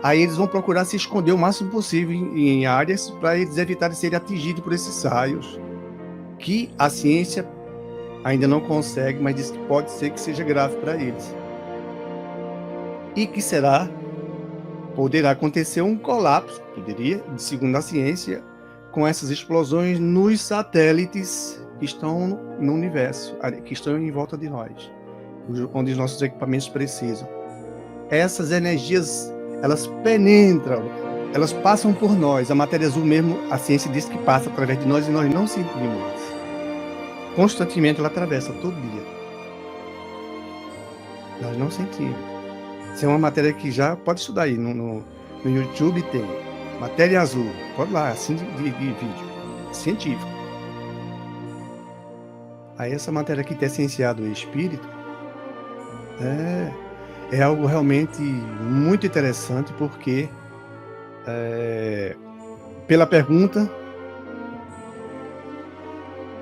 Aí eles vão procurar se esconder o máximo possível em áreas para eles evitarem serem atingidos por esses raios, que a ciência ainda não consegue, mas diz que pode ser que seja grave para eles. E que poderá acontecer um colapso, segundo a ciência, com essas explosões nos satélites que estão no universo, que estão em volta de nós, onde os nossos equipamentos precisam. Essas energias, elas penetram, elas passam por nós. A matéria azul mesmo, a ciência diz que passa através de nós e nós não sentimos. Constantemente ela atravessa, todo dia. Nós não sentimos. Isso é uma matéria que já pode estudar aí, no YouTube tem. Matéria azul, pode lá, assim de vídeo, científico. Aí essa matéria aqui está essenciada do espírito, é algo realmente muito interessante, porque pela pergunta,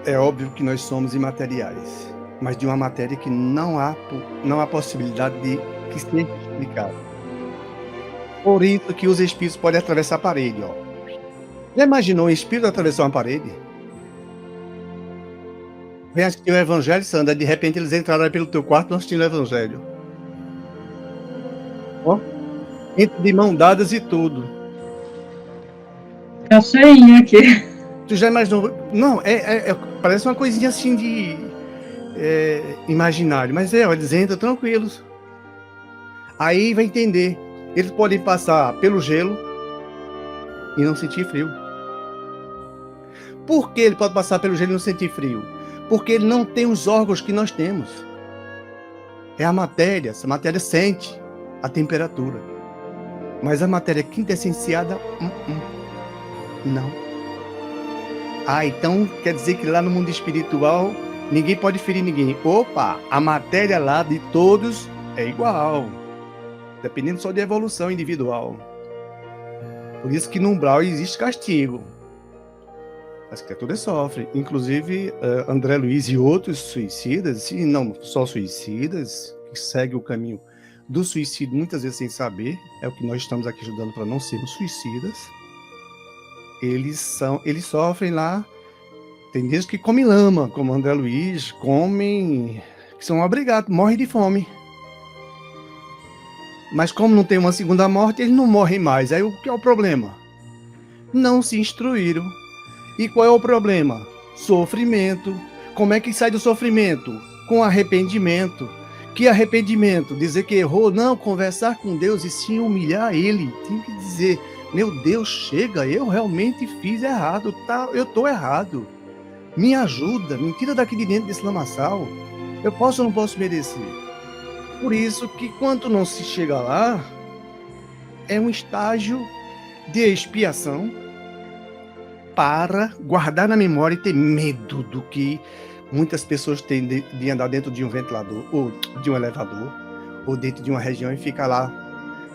é óbvio que nós somos imateriais, mas de uma matéria que não há possibilidade de que seja explicada. Por isso que os espíritos podem atravessar a parede, ó. Já imaginou um espírito atravessar uma parede? Vem assistir o Evangelho, Sandra, de repente eles entraram pelo teu quarto não assistindo o Evangelho. Ó, entra de mão dadas e tudo. Tá cheinho aqui. Tu já imaginou? Não, parece uma coisinha assim de imaginário, mas eles entram tranquilos. Aí vai entender. Eles podem passar pelo gelo e não sentir frio. Por que ele pode passar pelo gelo e não sentir frio? Porque ele não tem os órgãos que nós temos. É a matéria, essa matéria sente a temperatura. Mas a matéria quintessenciada, não. Então quer dizer que lá no mundo espiritual ninguém pode ferir ninguém. Opa, a matéria lá de todos é igual, dependendo só de evolução individual. Por isso que no umbral existe castigo. As criaturas sofrem. Inclusive, André Luiz e outros suicidas, e não só suicidas, que seguem o caminho do suicídio muitas vezes sem saber, é o que nós estamos aqui ajudando para não sermos suicidas. eles sofrem lá. Tem dias que comem lama, como André Luiz, comem, que são obrigados, morrem de fome. Mas como não tem uma segunda morte, eles não morrem mais. Aí o que é o problema? Não se instruíram. E qual é o problema? Sofrimento. Como é que sai do sofrimento? Com arrependimento. Que arrependimento? Dizer que errou? Não, conversar com Deus e se humilhar a Ele. Tem que dizer, meu Deus, chega, eu realmente fiz errado, tá? Eu estou errado. Me ajuda, me tira daqui de dentro desse lamaçal. Eu posso ou não posso merecer? Por isso que quando não se chega lá, é um estágio de expiação para guardar na memória e ter medo do que muitas pessoas têm de andar dentro de um ventilador, ou de um elevador, ou dentro de uma região e ficar lá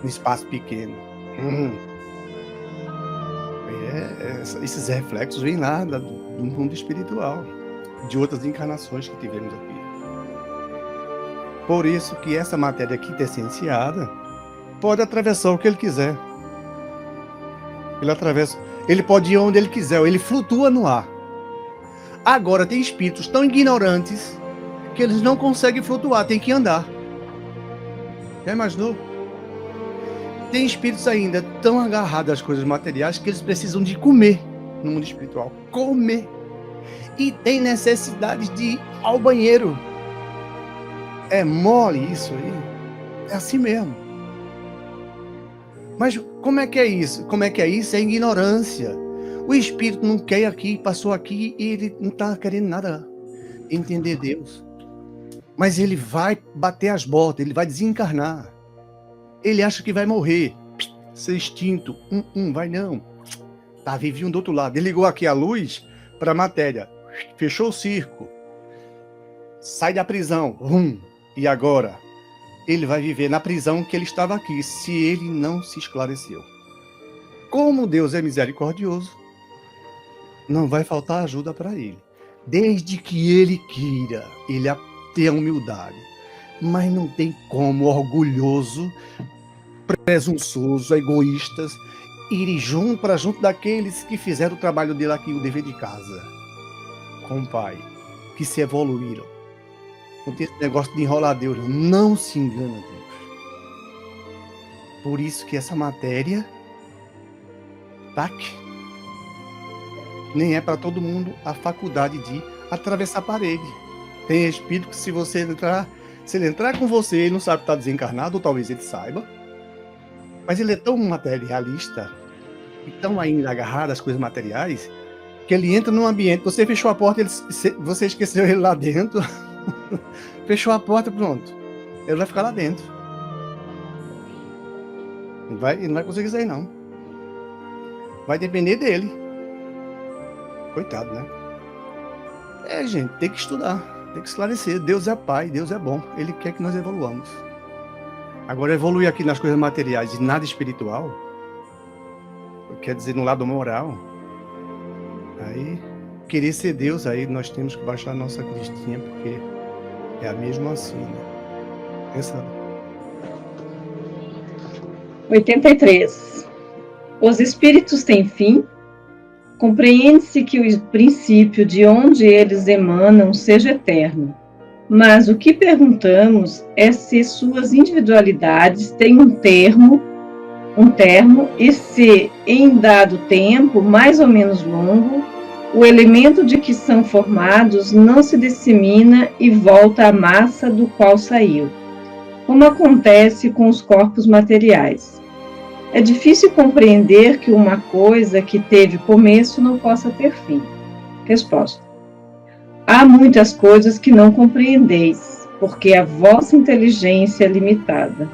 no espaço pequeno. Esses reflexos vêm lá do mundo espiritual, de outras encarnações que tivemos aqui. Por isso que essa matéria quintessenciada pode atravessar o que ele quiser. Ele pode ir onde ele quiser, ele flutua no ar. Agora tem espíritos tão ignorantes que eles não conseguem flutuar, tem que andar. Já imaginou? Tem espíritos ainda tão agarrados às coisas materiais que eles precisam de comer no mundo espiritual. Comer. E tem necessidade de ir ao banheiro. É mole isso aí? É assim mesmo. Mas como é que é isso? Como é que é isso? É ignorância. O espírito não quer aqui, passou aqui e ele não está querendo nada entender Deus. Mas ele vai bater as botas, ele vai desencarnar. Ele acha que vai morrer, ser extinto. Vai não. Tá vivinho do outro lado. Ele ligou aqui a luz para a matéria. Fechou o circo. Sai da prisão. E agora? Ele vai viver na prisão que ele estava aqui, se ele não se esclareceu. Como Deus é misericordioso, não vai faltar ajuda para ele. Desde que ele queira, ele tenha humildade. Mas não tem como orgulhoso, presunçoso, egoístas, irem junto daqueles que fizeram o trabalho dele aqui, o dever de casa, com o Pai, que se evoluíram. Não tem esse negócio de enrolar Deus, não se engana Deus. Por isso que essa matéria, nem é para todo mundo a faculdade de atravessar a parede. Tem espírito que se ele entrar com você, ele não sabe que está desencarnado, ou talvez ele saiba, mas ele é tão materialista e tão ainda agarrado às coisas materiais, que ele entra num ambiente, você fechou a porta, você esqueceu ele lá dentro, fechou a porta, pronto, ele vai ficar lá dentro. Ele não vai conseguir sair, não. Vai depender dele. Coitado, né? Gente, tem que estudar, tem que esclarecer. Deus é Pai, Deus é bom. Ele quer que nós evoluamos. Agora, evoluir aqui nas coisas materiais e nada espiritual, quer dizer, no lado moral, aí, querer ser Deus, aí nós temos que baixar a nossa cristinha, porque é a mesma assim, né? Pensa. 83. Os espíritos têm fim? Compreende-se que o princípio de onde eles emanam seja eterno, mas o que perguntamos é se suas individualidades têm um termo e se, em dado tempo, mais ou menos longo, o elemento de que são formados não se dissemina e volta à massa do qual saiu, como acontece com os corpos materiais. É difícil compreender que uma coisa que teve começo não possa ter fim. Resposta: há muitas coisas que não compreendeis, porque a vossa inteligência é limitada.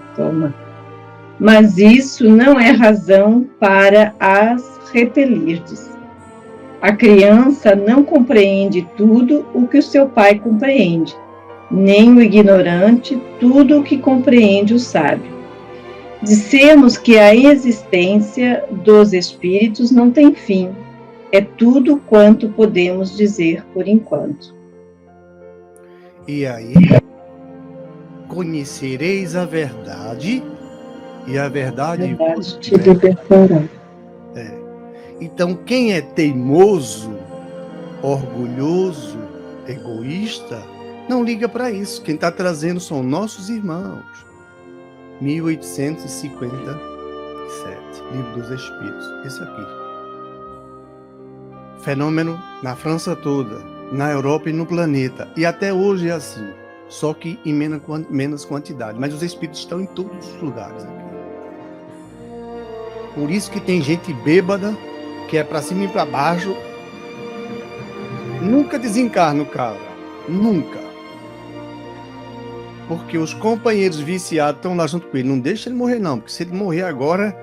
Mas isso não é razão para as repelirdes. A criança não compreende tudo o que o seu pai compreende, nem o ignorante tudo o que compreende o sábio. Dissemos que a existência dos espíritos não tem fim. É tudo quanto podemos dizer por enquanto. E aí, conhecereis a verdade, e a verdade te libertará. Então, quem é teimoso, orgulhoso, egoísta, não liga para isso. Quem está trazendo são nossos irmãos. 1857, Livro dos Espíritos. Isso aqui. Fenômeno na França toda, na Europa e no planeta. E até hoje é assim. Só que em menos quantidade. Mas os espíritos estão em todos os lugares aqui. Por isso que tem gente bêbada, que é para cima e para baixo. Nunca desencarna o cara. Nunca. Porque os companheiros viciados estão lá junto com ele. Não deixa ele morrer, não. Porque se ele morrer agora,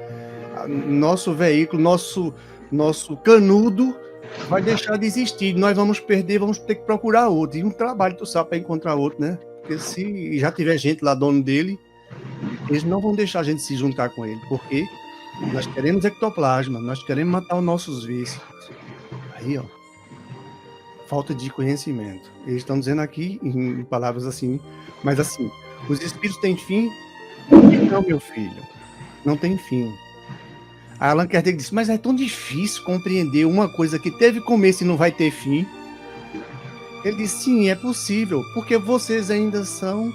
nosso veículo, nosso canudo vai deixar de existir. Nós vamos perder, vamos ter que procurar outro. E um trabalho, tu sabe, para encontrar outro, né? Porque se já tiver gente lá, dono dele, eles não vão deixar a gente se juntar com ele. Porque nós queremos ectoplasma, nós queremos matar os nossos vícios. Aí, ó. Falta de conhecimento. Eles estão dizendo aqui, em palavras assim, mas assim, os espíritos têm fim? Não, meu filho, não tem fim. A Allan Kardec disse, mas é tão difícil compreender uma coisa que teve começo e não vai ter fim. Ele disse, sim, é possível, porque vocês ainda são...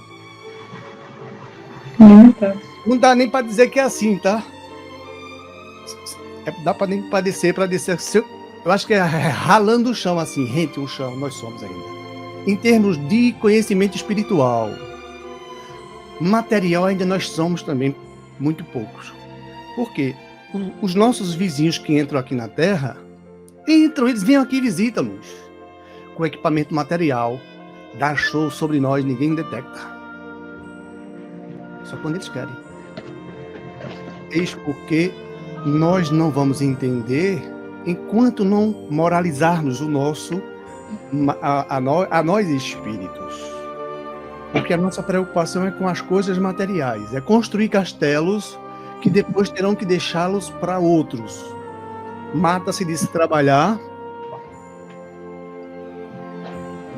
Não dá nem para dizer que é assim, tá? Dá para nem padecer, para descer... Eu acho que é ralando o chão, assim, rente o chão, nós somos ainda. Em termos de conhecimento espiritual, material ainda nós somos também muito poucos. Por quê? Os nossos vizinhos que entram aqui na Terra, eles vêm aqui e visitam-nos. Com equipamento material, dá show sobre nós, ninguém detecta. Só quando eles querem. Eis porque nós não vamos entender enquanto não moralizarmos o nosso, a nós espíritos. Porque a nossa preocupação é com as coisas materiais, é construir castelos que depois terão que deixá-los para outros. Mata-se de se trabalhar,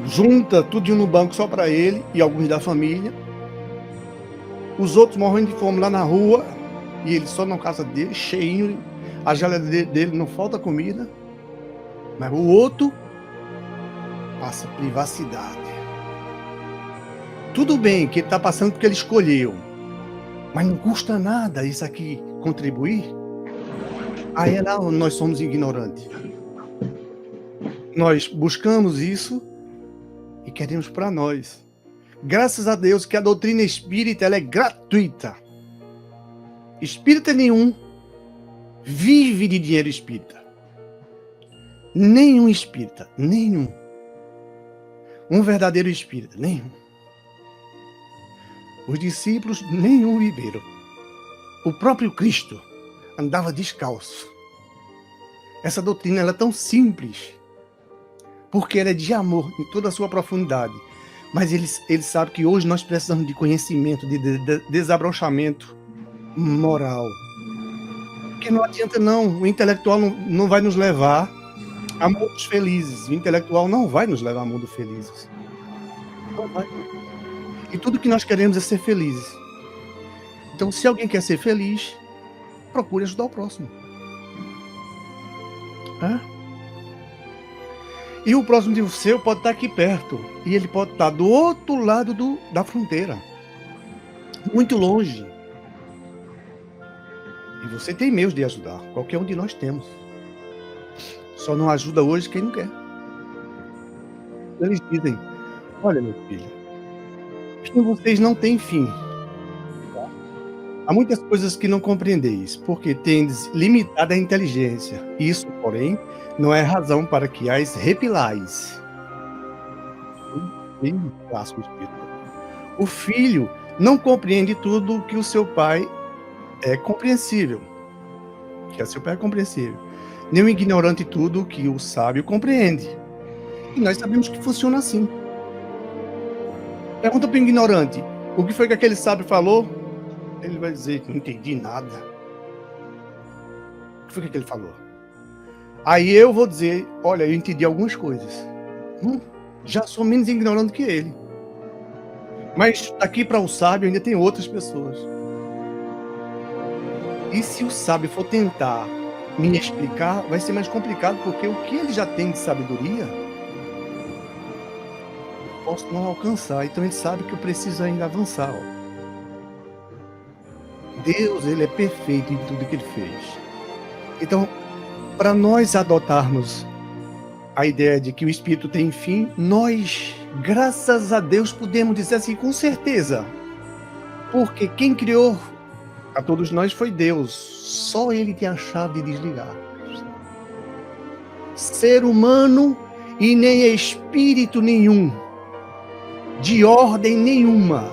junta tudo no banco só para ele e alguns da família. Os outros morrendo de fome lá na rua e ele só na casa dele, cheinho. A geladeira dele não falta comida, mas o outro passa privacidade. Tudo bem que ele está passando porque ele escolheu, mas não custa nada isso aqui contribuir. Aí é lá onde nós somos ignorantes. Nós buscamos isso e queremos para nós. Graças a Deus que a doutrina espírita ela é gratuita. Espírita nenhum vive de dinheiro espírita. Nenhum espírita, nenhum. Um verdadeiro espírita, nenhum. Os discípulos, nenhum viveram. O próprio Cristo andava descalço. Essa doutrina ela é tão simples, porque ela é de amor em toda a sua profundidade. Mas eles sabem que hoje nós precisamos de conhecimento, de desabrochamento moral. Porque não adianta não, o intelectual não vai nos levar a mundos felizes. O intelectual não vai nos levar a mundos felizes. Não vai. E tudo que nós queremos é ser felizes. Então, se alguém quer ser feliz, procure ajudar o próximo. E o próximo de seu pode estar aqui perto. E ele pode estar do outro lado da fronteira. Muito longe. E você tem meios de ajudar. Qualquer um de nós temos. Só não ajuda hoje quem não quer. Eles dizem, olha meu filho, vocês não têm fim. Há muitas coisas que não compreendeis, porque tendes limitada a inteligência. Isso, porém, não é razão para que as repilais. O filho não compreende tudo o que o seu pai é compreensível. Que o seu pai é compreensível. Nem o ignorante tudo o que o sábio compreende. E nós sabemos que funciona assim. Pergunta para o ignorante, o que foi que aquele sábio falou? Ele vai dizer, não entendi nada. O que foi que ele falou? Aí eu vou dizer, olha, eu entendi algumas coisas. Já sou menos ignorante que ele. Mas daqui para o sábio ainda tem outras pessoas. E se o sábio for tentar me explicar, vai ser mais complicado, porque o que ele já tem de sabedoria, eu posso não alcançar. Então ele sabe que eu preciso ainda avançar. Ó. Deus, ele é perfeito em tudo que ele fez. Então, para nós adotarmos a ideia de que o Espírito tem fim, nós, graças a Deus, podemos dizer assim, com certeza. Porque quem criou a todos nós foi Deus. Só Ele tem a chave de desligar. Ser humano e nem espírito nenhum, de ordem nenhuma,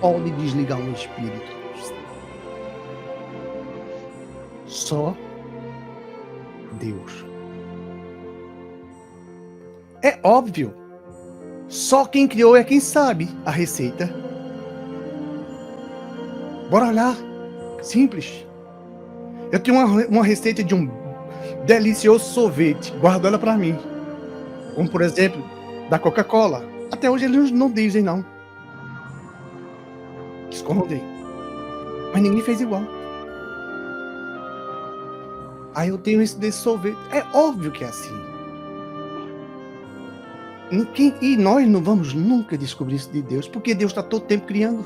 pode desligar um espírito. Só Deus. É óbvio. Só quem criou é quem sabe a receita. Bora lá. Simples. Eu tenho uma receita de um delicioso sorvete. Guardo ela para mim. Como, por exemplo, da Coca-Cola. Até hoje eles não dizem, não. Escondem. Mas ninguém fez igual. Aí eu tenho esse desse sorvete. É óbvio que é assim. E nós não vamos nunca descobrir isso de Deus, porque Deus está todo tempo criando.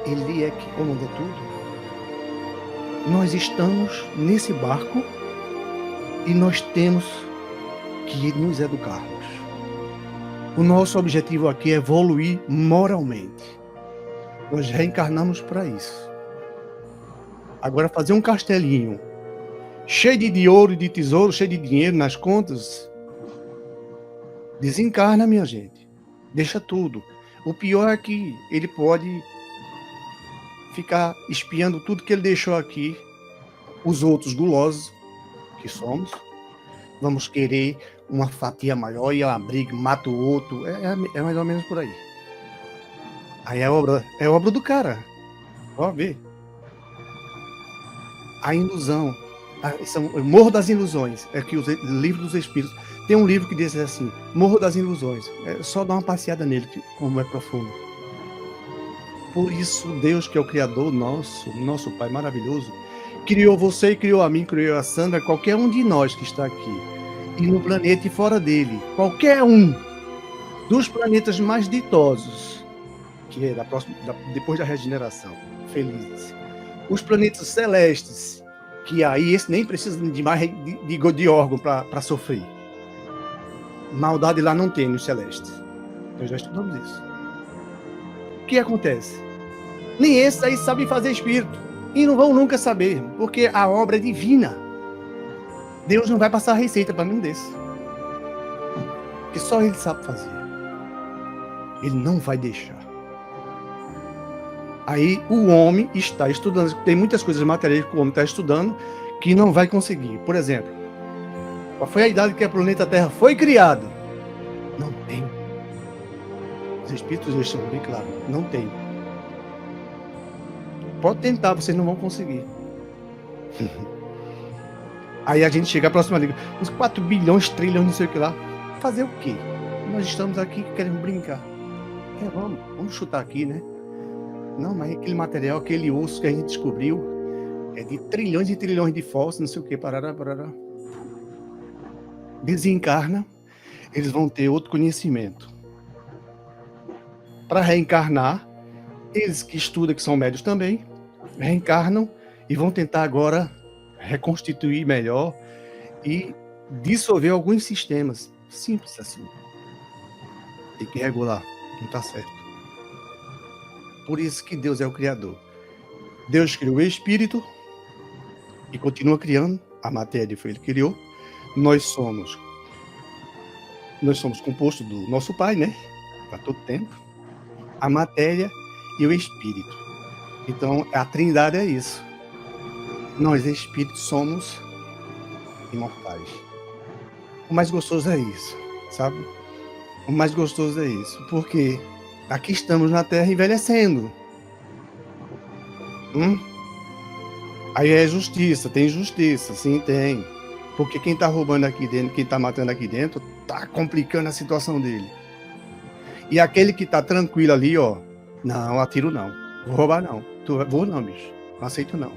Ele é que comanda tudo. Nós estamos nesse barco e nós temos que nos educarmos. O nosso objetivo aqui é evoluir moralmente. Nós reencarnamos para isso. Agora, fazer um castelinho cheio de ouro e de tesouro, cheio de dinheiro nas contas, desencarna, minha gente. Deixa tudo. O pior é que ele pode ficar espiando tudo que ele deixou aqui. Os outros gulosos, que somos, vamos querer uma fatia maior e uma briga, mata o outro. É mais ou menos por aí. Aí é obra do cara. Ó, vê. A ilusão. O Morro das Ilusões. É que o livro dos Espíritos. Tem um livro que diz assim: Morro das Ilusões. É só dar uma passeada nele, como é profundo. Por isso, Deus, que é o Criador nosso Pai maravilhoso, criou você, criou a mim, criou a Sandra, qualquer um de nós que está aqui. E no planeta e fora dele. Qualquer um dos planetas mais ditosos, que é depois da regeneração. Felizes. Os planetas celestes, que aí esse nem precisa de mais de órgão para sofrer. Maldade lá não tem nos celestes. Nós já estudamos isso. O que acontece? Nem esses aí sabem fazer espírito. E não vão nunca saber, porque a obra é divina. Deus não vai passar a receita para nenhum desses. Porque só Ele sabe fazer. Ele não vai deixar. Aí o homem está estudando. Tem muitas coisas materiais que o homem está estudando que não vai conseguir. Por exemplo, qual foi a idade que o planeta Terra foi criado? Não tem. Os espíritos deixam bem claro. Não tem. Pode tentar, vocês não vão conseguir. Aí a gente chega à próxima liga. Uns 4 bilhões, trilhões, não sei o que lá. Fazer o quê? Nós estamos aqui querendo brincar. Vamos chutar aqui, né? Não, mas aquele material, aquele osso que a gente descobriu é de trilhões e trilhões de fósseis, não sei o que, parará. Desencarna, eles vão ter outro conhecimento. Para reencarnar, eles que estudam, que são médios também, reencarnam e vão tentar agora reconstituir melhor e dissolver alguns sistemas. Simples assim. Tem que regular, não está certo. Por isso que Deus é o Criador. Deus criou o Espírito e continua criando. A matéria foi Ele que criou. Nós somos compostos do nosso Pai, né? Para todo tempo. A matéria e o Espírito. Então, a Trindade é isso. Nós, Espíritos, somos imortais. O mais gostoso é isso, sabe? O mais gostoso é isso. Porque aqui estamos na Terra envelhecendo. Aí é justiça, tem justiça, sim, tem. Porque quem tá roubando aqui dentro, quem tá matando aqui dentro, tá complicando a situação dele. E aquele que tá tranquilo ali, ó, não, atiro não, vou roubar não, vou não, bicho, não aceito não.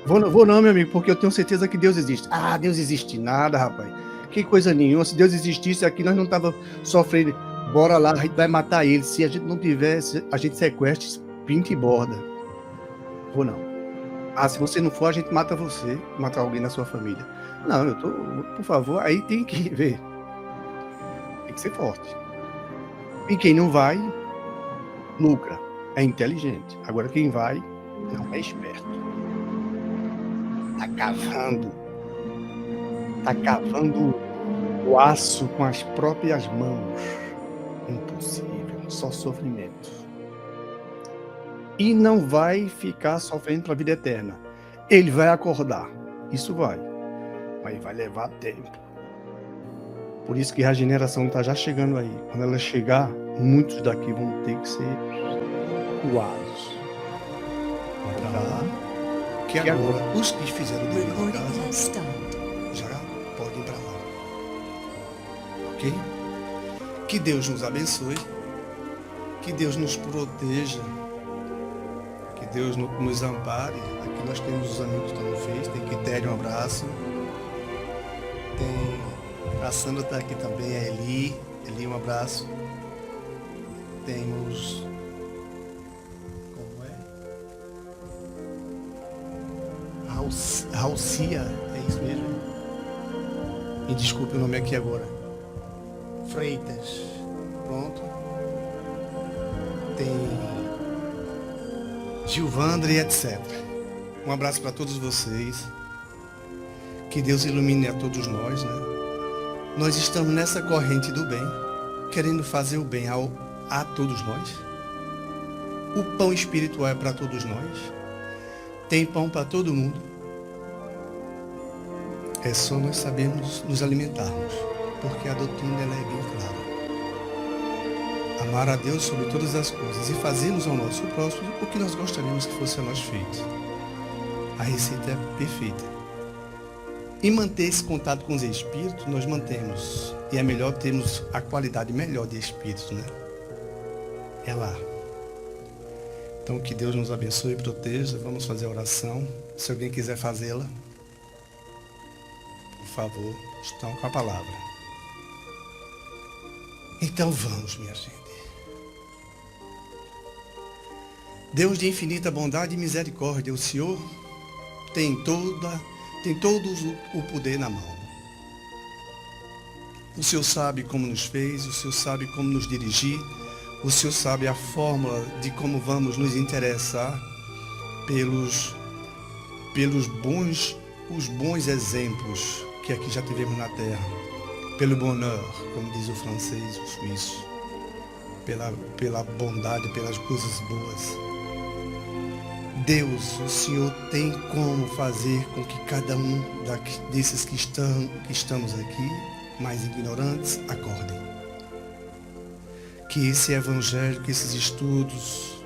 Vou não, meu amigo, porque eu tenho certeza que Deus existe. Ah, Deus existe nada, rapaz. Que coisa nenhuma. Se Deus existisse aqui, nós não tava sofrendo. Bora lá, a gente vai matar ele. Se a gente não tivesse, a gente sequestra, pinta e borda. Vou não. Ah, se você não for, a gente mata você, mata alguém na sua família. Não, eu tô, por favor, aí tem que ver. Tem que ser forte. E quem não vai, lucra. É inteligente. Agora quem vai, não é esperto. Tá cavando o aço com as próprias mãos. Impossível, só sofrimento. E não vai ficar sofrendo para a vida eterna. Ele vai acordar, isso vai, mas vai levar tempo. Por isso que a regeneração está já chegando aí. Quando ela chegar, muitos daqui vão ter que ser coados. Que agora, os que fizeram o dever de casa já podem ir para lá. Ok? Que Deus nos abençoe. Que Deus nos proteja. Que Deus nos ampare. Aqui nós temos os amigos que estão no Face. Tem Quitério, um abraço. Tem a Sandra está aqui também, a Eli. Eli, um abraço. Temos... Como é? Raucia, é isso mesmo? Me desculpe o nome aqui agora. Freitas. Pronto. Tem Gilvandre e etc. Um abraço para todos vocês. Que Deus ilumine a todos nós, né? Nós estamos nessa corrente do bem, querendo fazer o bem a todos nós. O pão espiritual é para todos nós. Tem pão para todo mundo. É só nós sabermos nos alimentarmos, porque a doutrina ela é bem clara. Amar a Deus sobre todas as coisas e fazermos ao nosso próximo o que nós gostaríamos que fosse a nós feito. A receita é perfeita. E manter esse contato com os espíritos, nós mantemos. E é melhor termos a qualidade melhor de espíritos, né? É lá. Então, que Deus nos abençoe e proteja. Vamos fazer a oração. Se alguém quiser fazê-la, por favor, estão com a palavra. Então vamos, minha gente. Deus de infinita bondade e misericórdia, o Senhor tem todo o poder na mão. O Senhor sabe como nos fez, o Senhor sabe como nos dirigir, o Senhor sabe a fórmula de como vamos nos interessar pelos bons exemplos que aqui já tivemos na Terra, pelo bonheur, como diz o francês, o suíço, pela bondade, pelas coisas boas. Deus, o Senhor tem como fazer com que cada um desses que estamos aqui, mais ignorantes, acordem. Que esse evangelho, que esses estudos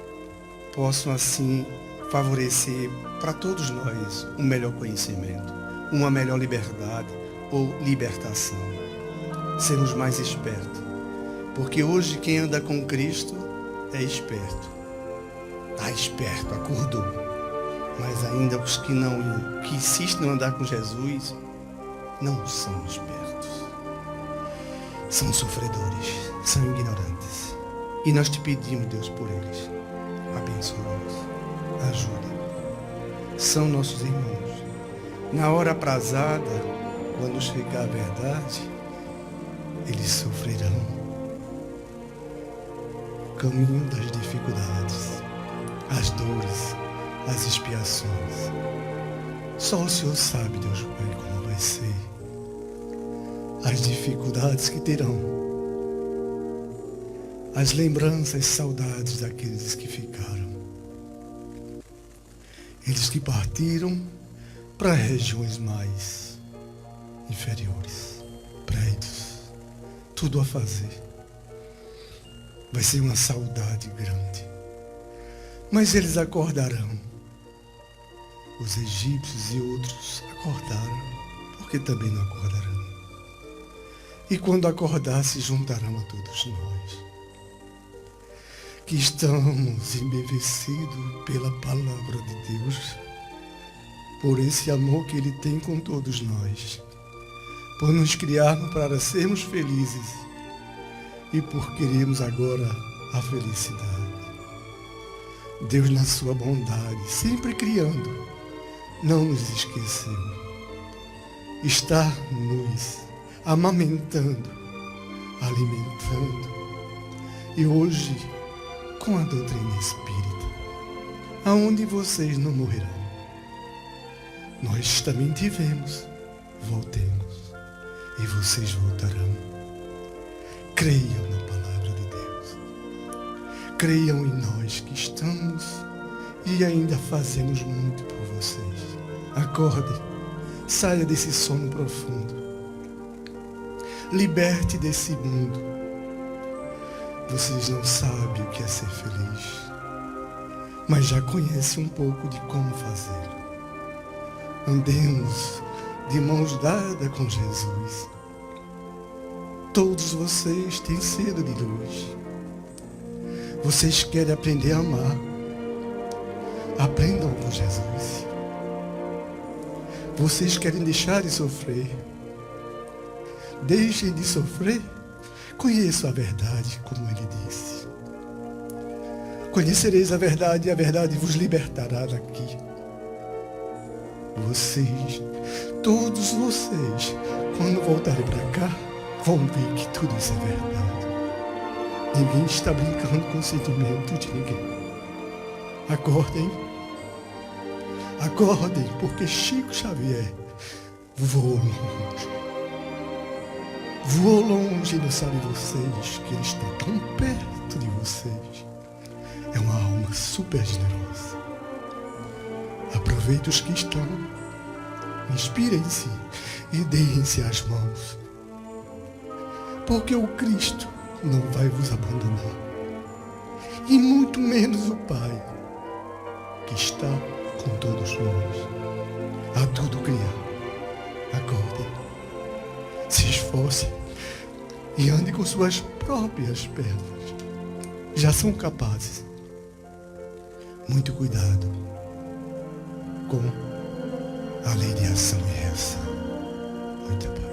possam assim favorecer para todos nós um melhor conhecimento, uma melhor liberdade ou libertação. Sermos mais espertos. Porque hoje quem anda com Cristo é esperto. Está esperto, acordou. Mas ainda os que insistem em andar com Jesus não são espertos. São sofredores, são ignorantes. E nós te pedimos, Deus, por eles. Abençoa-nos, ajuda. São nossos irmãos. Na hora aprazada, quando chegar a verdade, eles sofrerão o caminho das dificuldades, as dores, as expiações. Só o Senhor sabe, Deus Pai, como vai ser. As dificuldades que terão. As lembranças, saudades daqueles que ficaram. Eles que partiram para regiões mais inferiores, prédios, tudo a fazer. Vai ser uma saudade grande. Mas eles acordarão. Os egípcios e outros acordaram, porque também não acordarão. E quando acordar, se juntarão a todos nós, que estamos embevecidos pela palavra de Deus, por esse amor que Ele tem com todos nós, por nos criarmos para sermos felizes e por querermos agora a felicidade. Deus, na sua bondade, sempre criando, não nos esqueceu. Está nos amamentando, alimentando. E hoje, com a doutrina espírita, aonde vocês não morrerão, nós também tivemos, voltemos, e vocês voltarão. Creiam na palavra de Deus. Creiam em nós que estamos e ainda fazemos muito por vocês. Acordem, saia desse sono profundo. Liberte desse mundo. Vocês não sabem o que é ser feliz, mas já conhecem um pouco de como fazê-lo. Andemos de mãos dadas com Jesus. Todos vocês têm sede de luz. Vocês querem aprender a amar. Aprendam com Jesus. Vocês querem deixar de sofrer. Deixem de sofrer. Conheçam a verdade, como Ele disse. Conhecereis a verdade e a verdade vos libertará daqui. Vocês, todos vocês, quando voltarem para cá, vão ver que tudo isso é verdade. Ninguém está brincando com o sentimento de ninguém. Acordem. Acordem, porque Chico Xavier voou longe. Voou longe e não sabem vocês que Ele está tão perto de vocês. É uma alma super generosa. Aproveitem os que estão. Inspirem-se e deem-se as mãos. Porque o Cristo não vai vos abandonar. E muito menos o Pai, que está com todos nós, a tudo criar. Acordem, se esforcem e andem com suas próprias pernas. Já são capazes. Muito cuidado com a lei de ação e reação. Muita paz.